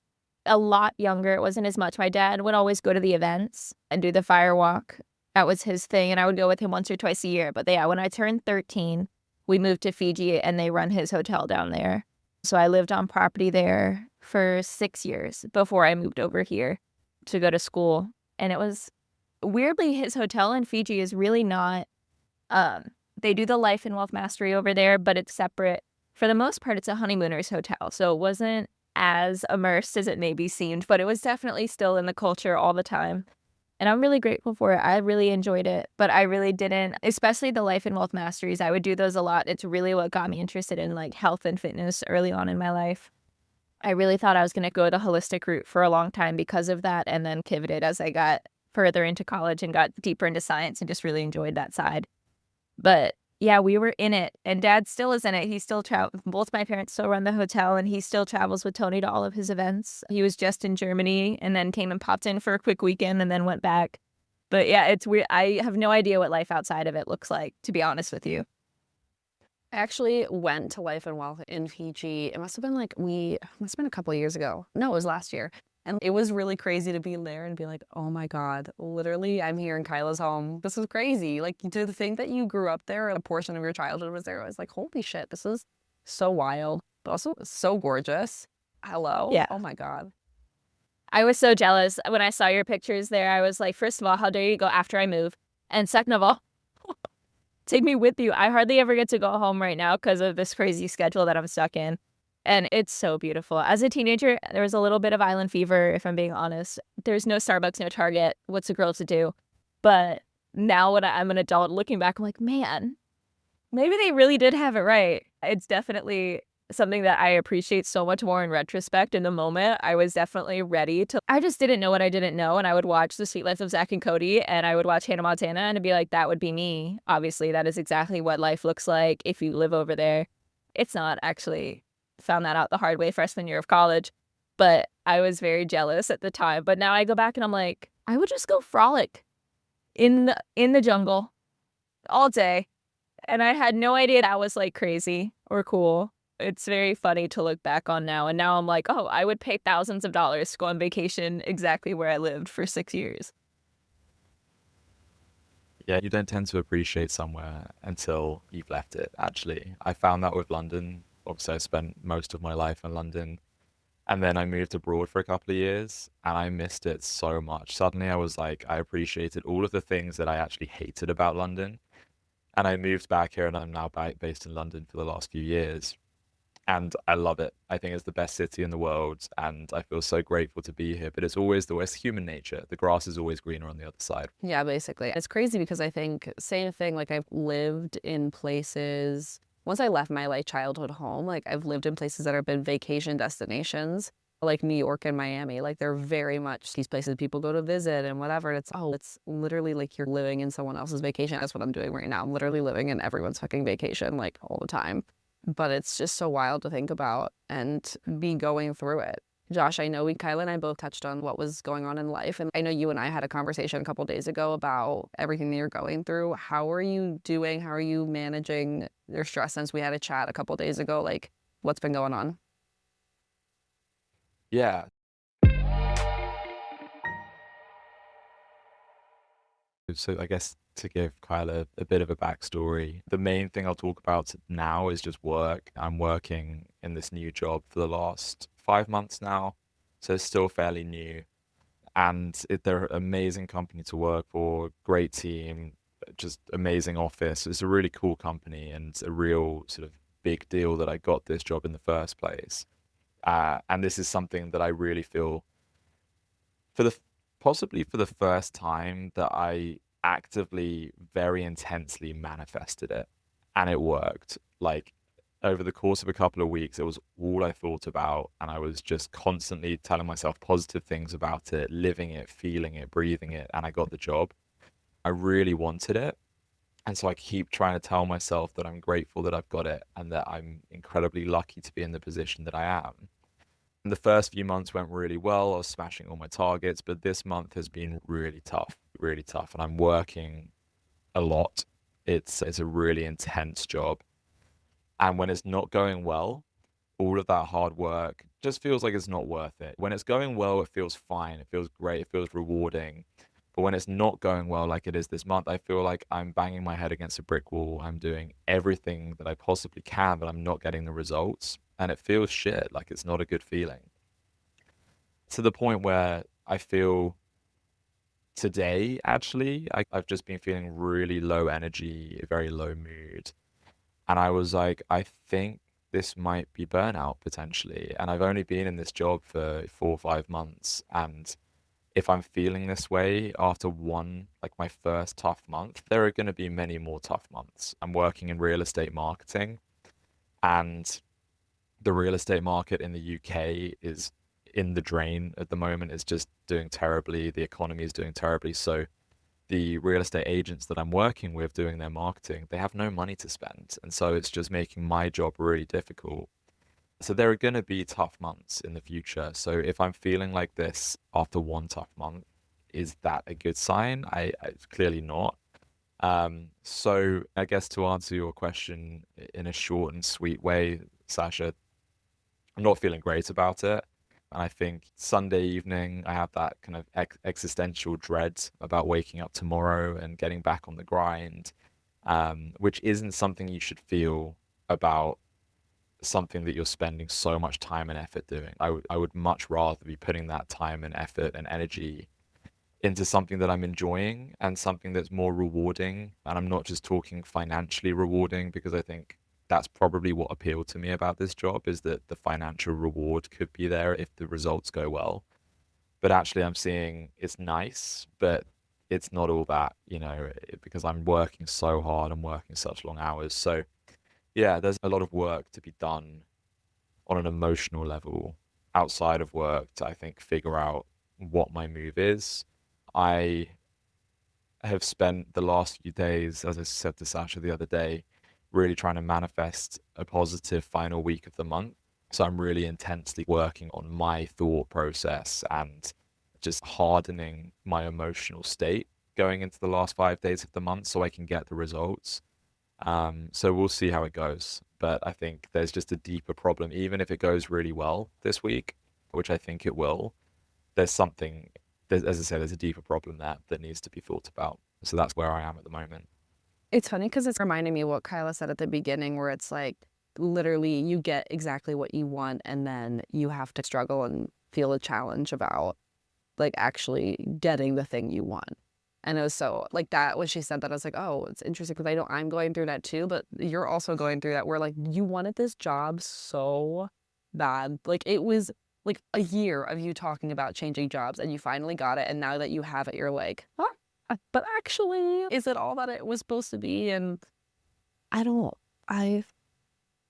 a lot younger, it wasn't as much. My dad would always go to the events and do the fire walk. That was his thing, and I would go with him once or twice a year. But yeah, when I turned 13, we moved to Fiji, and they run his hotel down there. So I lived on property there for 6 years before I moved over here to go to school. And it was, weirdly, his hotel in Fiji is really not, they do the life and wealth mastery over there, but it's separate. For the most part, it's a honeymooners hotel, so it wasn't as immersed as it maybe seemed, but it was definitely still in the culture all the time. And I'm really grateful for it. I really enjoyed it, but I really didn't, especially the life and wealth masteries. I would do those a lot. It's really what got me interested in like health and fitness early on in my life. I really thought I was going to go the holistic route for a long time because of that, and then pivoted as I got further into college and got deeper into science and just really enjoyed that side. But yeah, we were in it, and Dad still is in it. He still travels. Both my parents still run the hotel, and he still travels with Tony to all of his events. He was just in Germany and then came and popped in for a quick weekend and then went back. But yeah, it's weird. I have no idea what life outside of it looks like, to be honest with you. I actually went to Life and Wealth in Fiji. It must have been a couple of years ago. No, it was last year. And it was really crazy to be there and be like, oh my God, literally, I'm here in Kaila's home. This is crazy. Like, to think that you grew up there, a portion of your childhood was there, I was like, holy shit, this is so wild, but also so gorgeous. Hello? Yeah. Oh my God. I was so jealous when I saw your pictures there. I was like, first of all, how dare you go after I move? And second of all, take me with you. I hardly ever get to go home right now because of this crazy schedule that I'm stuck in. And it's so beautiful. As a teenager, there was a little bit of island fever, if I'm being honest. There's no Starbucks, no Target. What's a girl to do? But now when I'm an adult looking back, I'm like, man, maybe they really did have it right. It's definitely something that I appreciate so much more in retrospect. In the moment, I was definitely ready to, I just didn't know what I didn't know. And I would watch The Sweet Life of Zach and Cody, and I would watch Hannah Montana, and it'd be like, that would be me. Obviously, that is exactly what life looks like if you live over there. It's not actually. Found that out the hard way freshman year of college, but I was very jealous at the time. But now I go back and I'm like, I would just go frolic in the jungle all day, and I had no idea that was like crazy or cool. It's very funny to look back on now, and now I'm like, oh, I would pay thousands of dollars to go on vacation exactly where I lived for 6 years. Yeah, you don't tend to appreciate somewhere until you've left it, actually. I found that with London. Obviously, I spent most of my life in London, and then I moved abroad for a couple of years, and I missed it so much. Suddenly, I was like, I appreciated all of the things that I actually hated about London, and I moved back here, and I'm now based in London for the last few years, and I love it. I think it's the best city in the world, and I feel so grateful to be here. But it's always it's human nature. The grass is always greener on the other side. Yeah, basically. It's crazy because I think same thing, like I've lived in places once I left my like childhood home, like I've lived in places that have been vacation destinations, like New York and Miami. Like they're very much these places people go to visit and whatever. And it's literally like you're living in someone else's vacation. That's what I'm doing right now. I'm literally living in everyone's fucking vacation like all the time. But it's just so wild to think about and be going through it. Josh, I know Kaila and I both touched on what was going on in life. And I know you and I had a conversation a couple days ago about everything that you're going through. How are you doing? How are you managing your stress since we had a chat a couple days ago? Like, what's been going on? Yeah. So I guess to give Kyla a bit of a backstory, the main thing I'll talk about now is just work. I'm working in this new job for the last 5 months now, so it's still fairly new. And they're an amazing company to work for, great team, just amazing office. It's a really cool company and it's a real sort of big deal that I got this job in the first place. And this is something that I really feel possibly for the first time that I actively, very intensely manifested it, and it worked. Like over the course of a couple of weeks, it was all I thought about, and I was just constantly telling myself positive things about it, living it, feeling it, breathing it, and I got the job. I really wanted it. And so I keep trying to tell myself that I'm grateful that I've got it and that I'm incredibly lucky to be in the position that I am. And the first few months went really well. I was smashing all my targets, but this month has been really tough, really tough. And I'm working a lot. It's a really intense job. And when it's not going well, all of that hard work just feels like it's not worth it. When it's going well, it feels fine. It feels great. It feels rewarding. But when it's not going well, like it is this month, I feel like I'm banging my head against a brick wall. I'm doing everything that I possibly can, but I'm not getting the results. And it feels shit. Like it's not a good feeling. To the point where I feel today, actually, I've just been feeling really low energy, very low mood. And I was like, I think this might be burnout potentially. And I've only been in this job for 4 or 5 months. And if I'm feeling this way after like my first tough month, there are going to be many more tough months. I'm working in real estate marketing, and the real estate market in the UK is in the drain at the moment. It's just doing terribly. The economy is doing terribly. So the real estate agents that I'm working with doing their marketing, they have no money to spend. And so it's just making my job really difficult. So there are going to be tough months in the future. So if I'm feeling like this after one tough month, is that a good sign? It's clearly not. So I guess to answer your question in a short and sweet way, Sasha, I'm not feeling great about it. And I think Sunday evening, I have that kind of existential dread about waking up tomorrow and getting back on the grind, which isn't something you should feel about something that you're spending so much time and effort doing. I would much rather be putting that time and effort and energy into something that I'm enjoying and something that's more rewarding. And I'm not just talking financially rewarding, because I think that's probably what appealed to me about this job, is that the financial reward could be there if the results go well. But actually I'm seeing it's nice, but it's not all that, because I'm working so hard and working such long hours. So yeah, there's a lot of work to be done on an emotional level outside of work to, I think, figure out what my move is. I have spent the last few days, as I said to Sasha the other day, really trying to manifest a positive final week of the month. So I'm really intensely working on my thought process and just hardening my emotional state going into the last 5 days of the month so I can get the results. So we'll see how it goes. But I think there's just a deeper problem. Even if it goes really well this week, which I think it will, as I said, there's a deeper problem there that needs to be thought about. So that's where I am at the moment. It's funny because it's reminding me of what Kaila said at the beginning, where it's like literally you get exactly what you want and then you have to struggle and feel a challenge about like actually getting the thing you want. And it was so like that when she said that, I was like, oh, it's interesting because I'm going through that too, but you're also going through that where like you wanted this job so bad. Like it was like a year of you talking about changing jobs and you finally got it. And now that you have it, you're like, huh, but actually, is it all that it was supposed to be? And I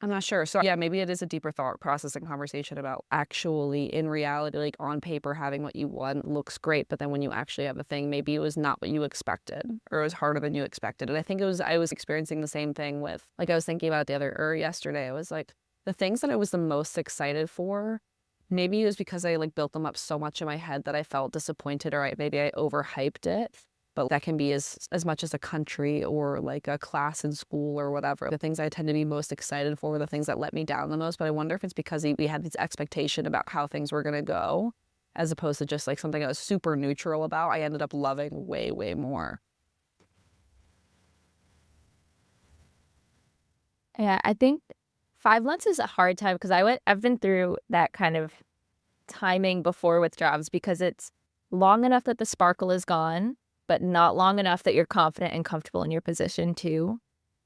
I'm not sure. So yeah, maybe it is a deeper thought process and conversation about actually in reality, like on paper, having what you want looks great. But then when you actually have a thing, maybe it was not what you expected or it was harder than you expected. And I think I was experiencing the same thing with, like I was thinking about yesterday. I was like, the things that I was the most excited for, maybe it was because I like built them up so much in my head that I felt disappointed, or maybe I overhyped it. But that can be as much as a country or like a class in school or whatever. The things I tend to be most excited for were the things that let me down the most. But I wonder if it's because we had this expectation about how things were going to go, as opposed to just like something I was super neutral about. I ended up loving way, way more. Yeah, I think 5 months is a hard time because I've been through that kind of timing before with jobs, because it's long enough that the sparkle is gone, but not long enough that you're confident and comfortable in your position too.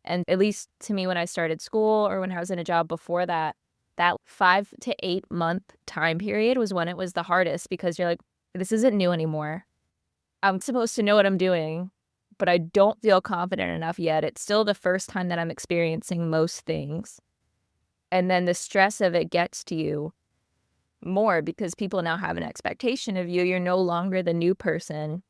And at least to me, when I started school or when I was in a job before that, that 5 to 8 month time period was when it was the hardest, because you're like, this isn't new anymore. I'm supposed to know what I'm doing, but I don't feel confident enough yet. It's still the first time that I'm experiencing most things. And then the stress of it gets to you more because people now have an expectation of you. You're no longer the new person,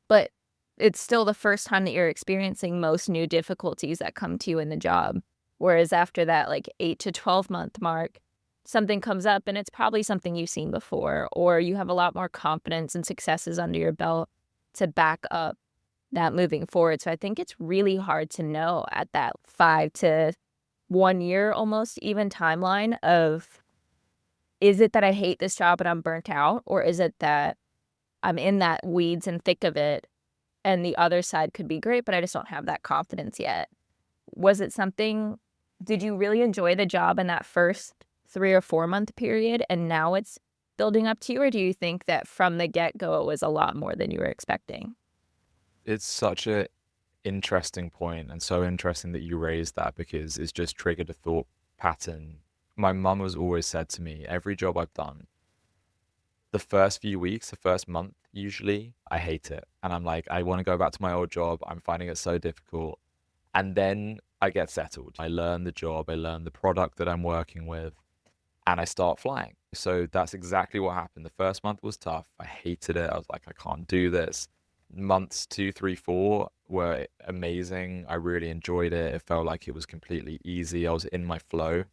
but it's still the first time that you're experiencing most new difficulties that come to you in the job. Whereas after that, like 8 to 12 month mark, something comes up and it's probably something you've seen before, or you have a lot more confidence and successes under your belt to back up that moving forward. So I think it's really hard to know at that 5 to 1 year almost even timeline of, is it that I hate this job and I'm burnt out, or is it that I'm in that weeds and thick of it and the other side could be great, but I just don't have that confidence yet? Was it something, did you really enjoy the job in that first 3 or 4 month period and now it's building up to you, or do you think that from the get-go it was a lot more than you were expecting? It's such a interesting point, and so interesting that you raised that, because it's just triggered a thought pattern. My mum has always said to me, every job I've done, the first few weeks, the first month, usually, I hate it. And I'm like, I want to go back to my old job. I'm finding it so difficult. And then I get settled. I learn the job, I learn the product that I'm working with, and I start flying. So that's exactly what happened. The first month was tough. I hated it. I was like, I can't do this. Months 2, 3, 4 were amazing. I really enjoyed it. It felt like it was completely easy. I was in my flow.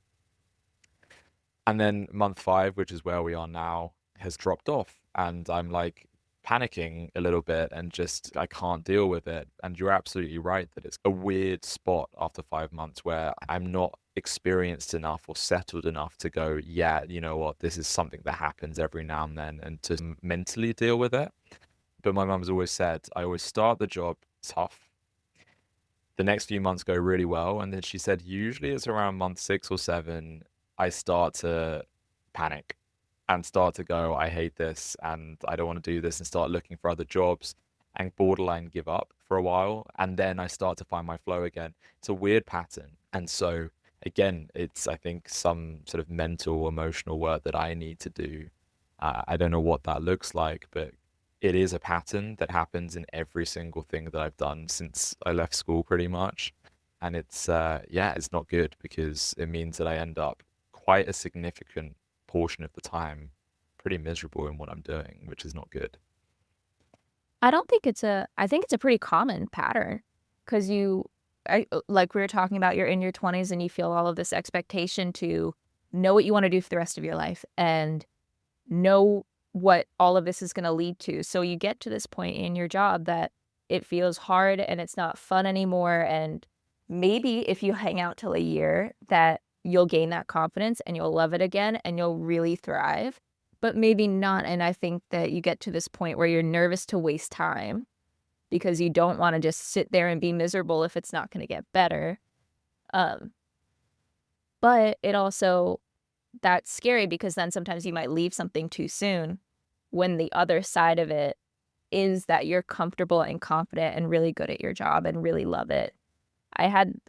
And then month 5, which is where we are now, has dropped off. And I'm like panicking a little bit and just, I can't deal with it. And you're absolutely right that it's a weird spot after 5 months where I'm not experienced enough or settled enough to go, yeah, you know what, this is something that happens every now and then, and to mentally deal with it. But my mum's always said, I always start the job tough. The next few months go really well. And then she said, usually it's around month 6 or 7, I start to panic and start to go, I hate this and I don't want to do this, and start looking for other jobs and borderline give up for a while. And then I start to find my flow again. It's a weird pattern. And so again, it's, I think, some sort of mental, emotional work that I need to do. I don't know what that looks like, but it is a pattern that happens in every single thing that I've done since I left school, pretty much. And it's, yeah, it's not good, because it means that I end up quite a significant portion of the time pretty miserable in what I'm doing, which is not good. I think it's a pretty common pattern, because like we were talking about, you're in your 20s and you feel all of this expectation to know what you want to do for the rest of your life and know what all of this is going to lead to. So you get to this point in your job that it feels hard and it's not fun anymore. And maybe if you hang out till a year, that you'll gain that confidence and you'll love it again and you'll really thrive, but maybe not. And I think that you get to this point where you're nervous to waste time because you don't want to just sit there and be miserable if it's not going to get better. But it also, that's scary, because then sometimes you might leave something too soon when the other side of it is that you're comfortable and confident and really good at your job and really love it.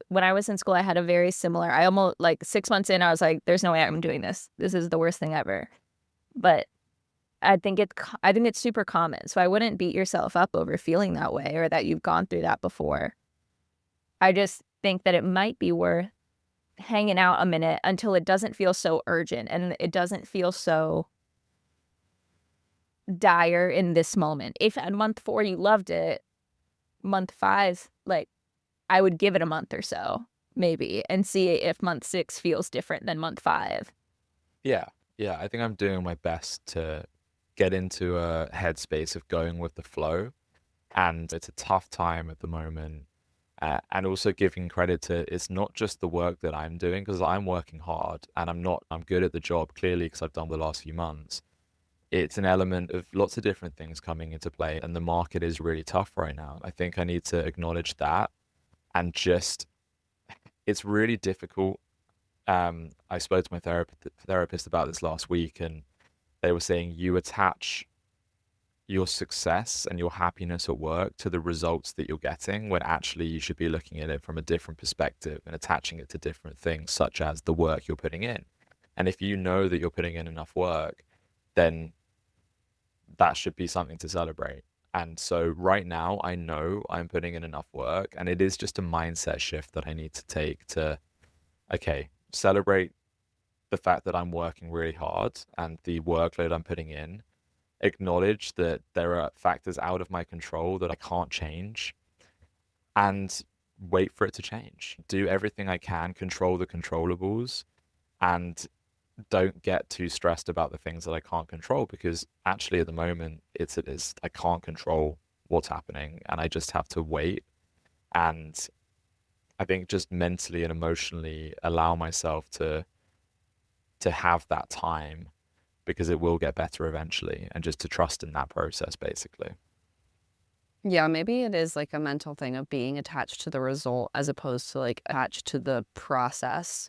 When I was in school, I had a very similar, I almost, like 6 months in, I was like, there's no way I'm doing this. This is the worst thing ever. But I think it's super common. So I wouldn't beat yourself up over feeling that way or that you've gone through that before. I just think that it might be worth hanging out a minute until it doesn't feel so urgent and it doesn't feel so dire in this moment. If at month 4 you loved it, month 5, like, I would give it a month or so, maybe, and see if month 6 feels different than month 5. Yeah, yeah. I think I'm doing my best to get into a headspace of going with the flow, and it's a tough time at the moment. And also giving credit to it's not just the work that I'm doing because I'm working hard and I'm good at the job clearly because I've done the last few months. It's an element of lots of different things coming into play, and the market is really tough right now. I think I need to acknowledge that and just it's really difficult. I spoke to my therapist about this last week, and they were saying you attach your success and your happiness at work to the results that you're getting when actually you should be looking at it from a different perspective and attaching it to different things, such as the work you're putting in. And if you know that you're putting in enough work, then that should be something to celebrate. And so right now, I know I'm putting in enough work, and it is just a mindset shift that I need to take to, okay, celebrate the fact that I'm working really hard and the workload I'm putting in, acknowledge that there are factors out of my control that I can't change, and wait for it to change. Do everything I can, control the controllables, and don't get too stressed about the things that I can't control, because actually at the moment it is I can't control what's happening and I just have to wait. And I think just mentally and emotionally allow myself to have that time, because it will get better eventually, and just to trust in that process basically. Yeah, maybe it is like a mental thing of being attached to the result as opposed to like attached to the process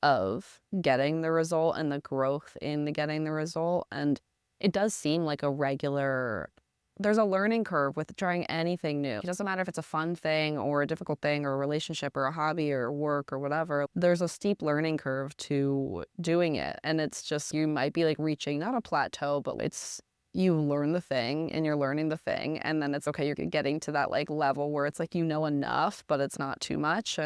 of getting the result and the growth in the getting the result. And it does seem like there's a learning curve with trying anything new. It doesn't matter if it's a fun thing or a difficult thing or a relationship or a hobby or work or whatever. There's a steep learning curve to doing it. And it's just, you might be like reaching, not a plateau, but it's, you learn the thing and you're learning the thing. And then it's okay, you're getting to that like level where it's like, you know enough, but it's not too much.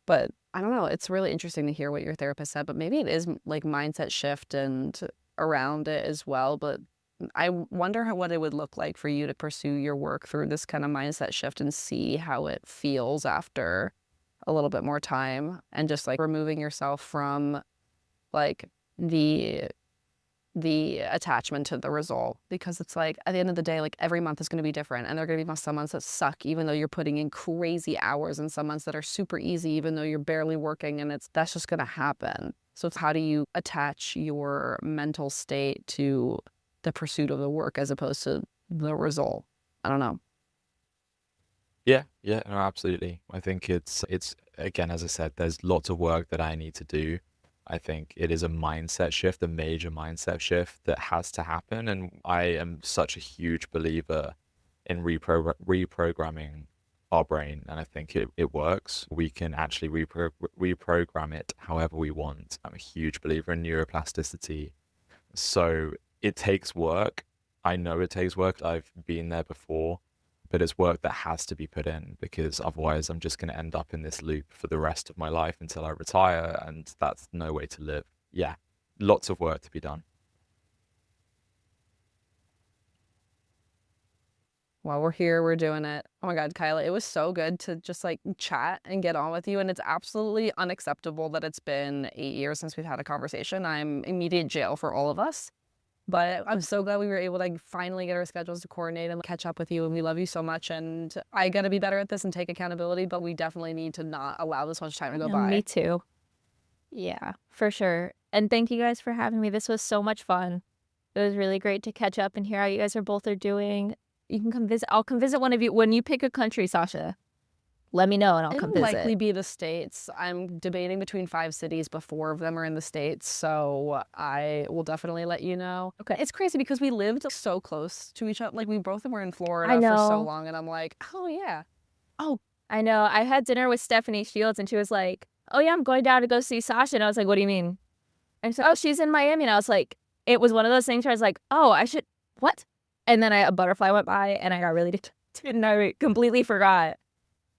But I don't know, it's really interesting to hear what your therapist said, but maybe it is like mindset shift and around it as well. But I wonder what it would look like for you to pursue your work through this kind of mindset shift and see how it feels after a little bit more time, and just like removing yourself from like the attachment to the result, because it's like at the end of the day, like every month is going to be different, and there are going to be some months that suck even though you're putting in crazy hours, and some months that are super easy even though you're barely working, and that's just going to happen. So it's how do you attach your mental state to the pursuit of the work as opposed to the result? I don't know. Yeah, yeah, no, absolutely. I think it's again, as I said, there's lots of work that I need to do. I think it is a mindset shift, a major mindset shift that has to happen. And I am such a huge believer in reprogramming our brain. And I think it works. We can actually reprogram it however we want. I'm a huge believer in neuroplasticity. So it takes work. I know it takes work. I've been there before, but it's work that has to be put in, because otherwise I'm just going to end up in this loop for the rest of my life until I retire, and that's no way to live. Yeah, lots of work to be done. While we're here, we're doing it. Oh my God, Kaila, it was so good to just like chat and get on with you. And it's absolutely unacceptable that it's been 8 years since we've had a conversation. I'm immediate jail for all of us. But I'm so glad we were able to finally get our schedules to coordinate and catch up with you. And we love you so much. And I got to be better at this and take accountability, but we definitely need to not allow this much time to go by. Me too. Yeah, for sure. And thank you guys for having me. This was so much fun. It was really great to catch up and hear how you guys are both doing. You can come visit. I'll come visit one of you. When you pick a country, Sasha, let me know and I'll come visit. It'll likely be the States. I'm debating between 5 cities, but 4 of them are in the States. So I will definitely let you know. Okay. It's crazy because we lived so close to each other. Like we both were in Florida I know. for so long. And I'm like, oh yeah. Oh, I know. I had dinner with Stephanie Shields and she was like, oh yeah, I'm going down to go see Sasha. And I was like, what do you mean? And so, oh, she's in Miami. And I was like, it was one of those things where I was like, oh, what? And then a butterfly went by and I got really and I completely forgot.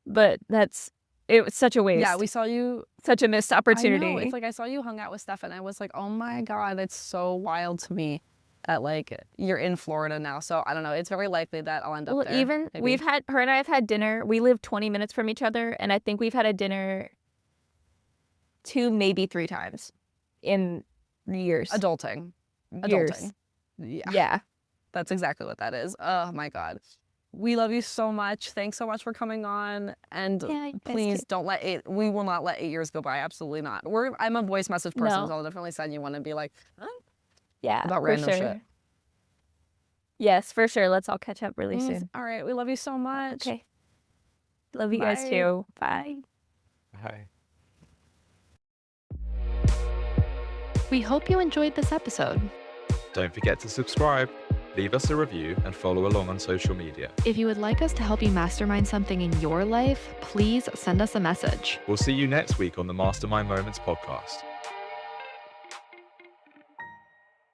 But it's it was such a waste. Yeah, we saw you. Such a missed opportunity. I know. It's like I saw you hung out with Steph, and I was like, oh my God, it's so wild to me that like you're in Florida now. So I don't know. It's very likely that I'll end up there. Even maybe. her and I have had dinner. We live 20 minutes from each other, and I think we've had a dinner 2, maybe 3 times in years. Adulting. Years. Yeah. That's exactly what that is. Oh my God. We love you so much. Thanks so much for coming on. And please don't we will not let 8 years go by. Absolutely not. I'm a voice message person, so I'll definitely send you one and be like, huh? Yeah, about random shit. Yes, for sure. Let's all catch up really soon. All right. We love you so much. Okay. Love you guys too. Bye. Bye. We hope you enjoyed this episode. Don't forget to subscribe, leave us a review, and follow along on social media. If you would like us to help you mastermind something in your life, please send us a message. We'll see you next week on the Mastermind Moments podcast.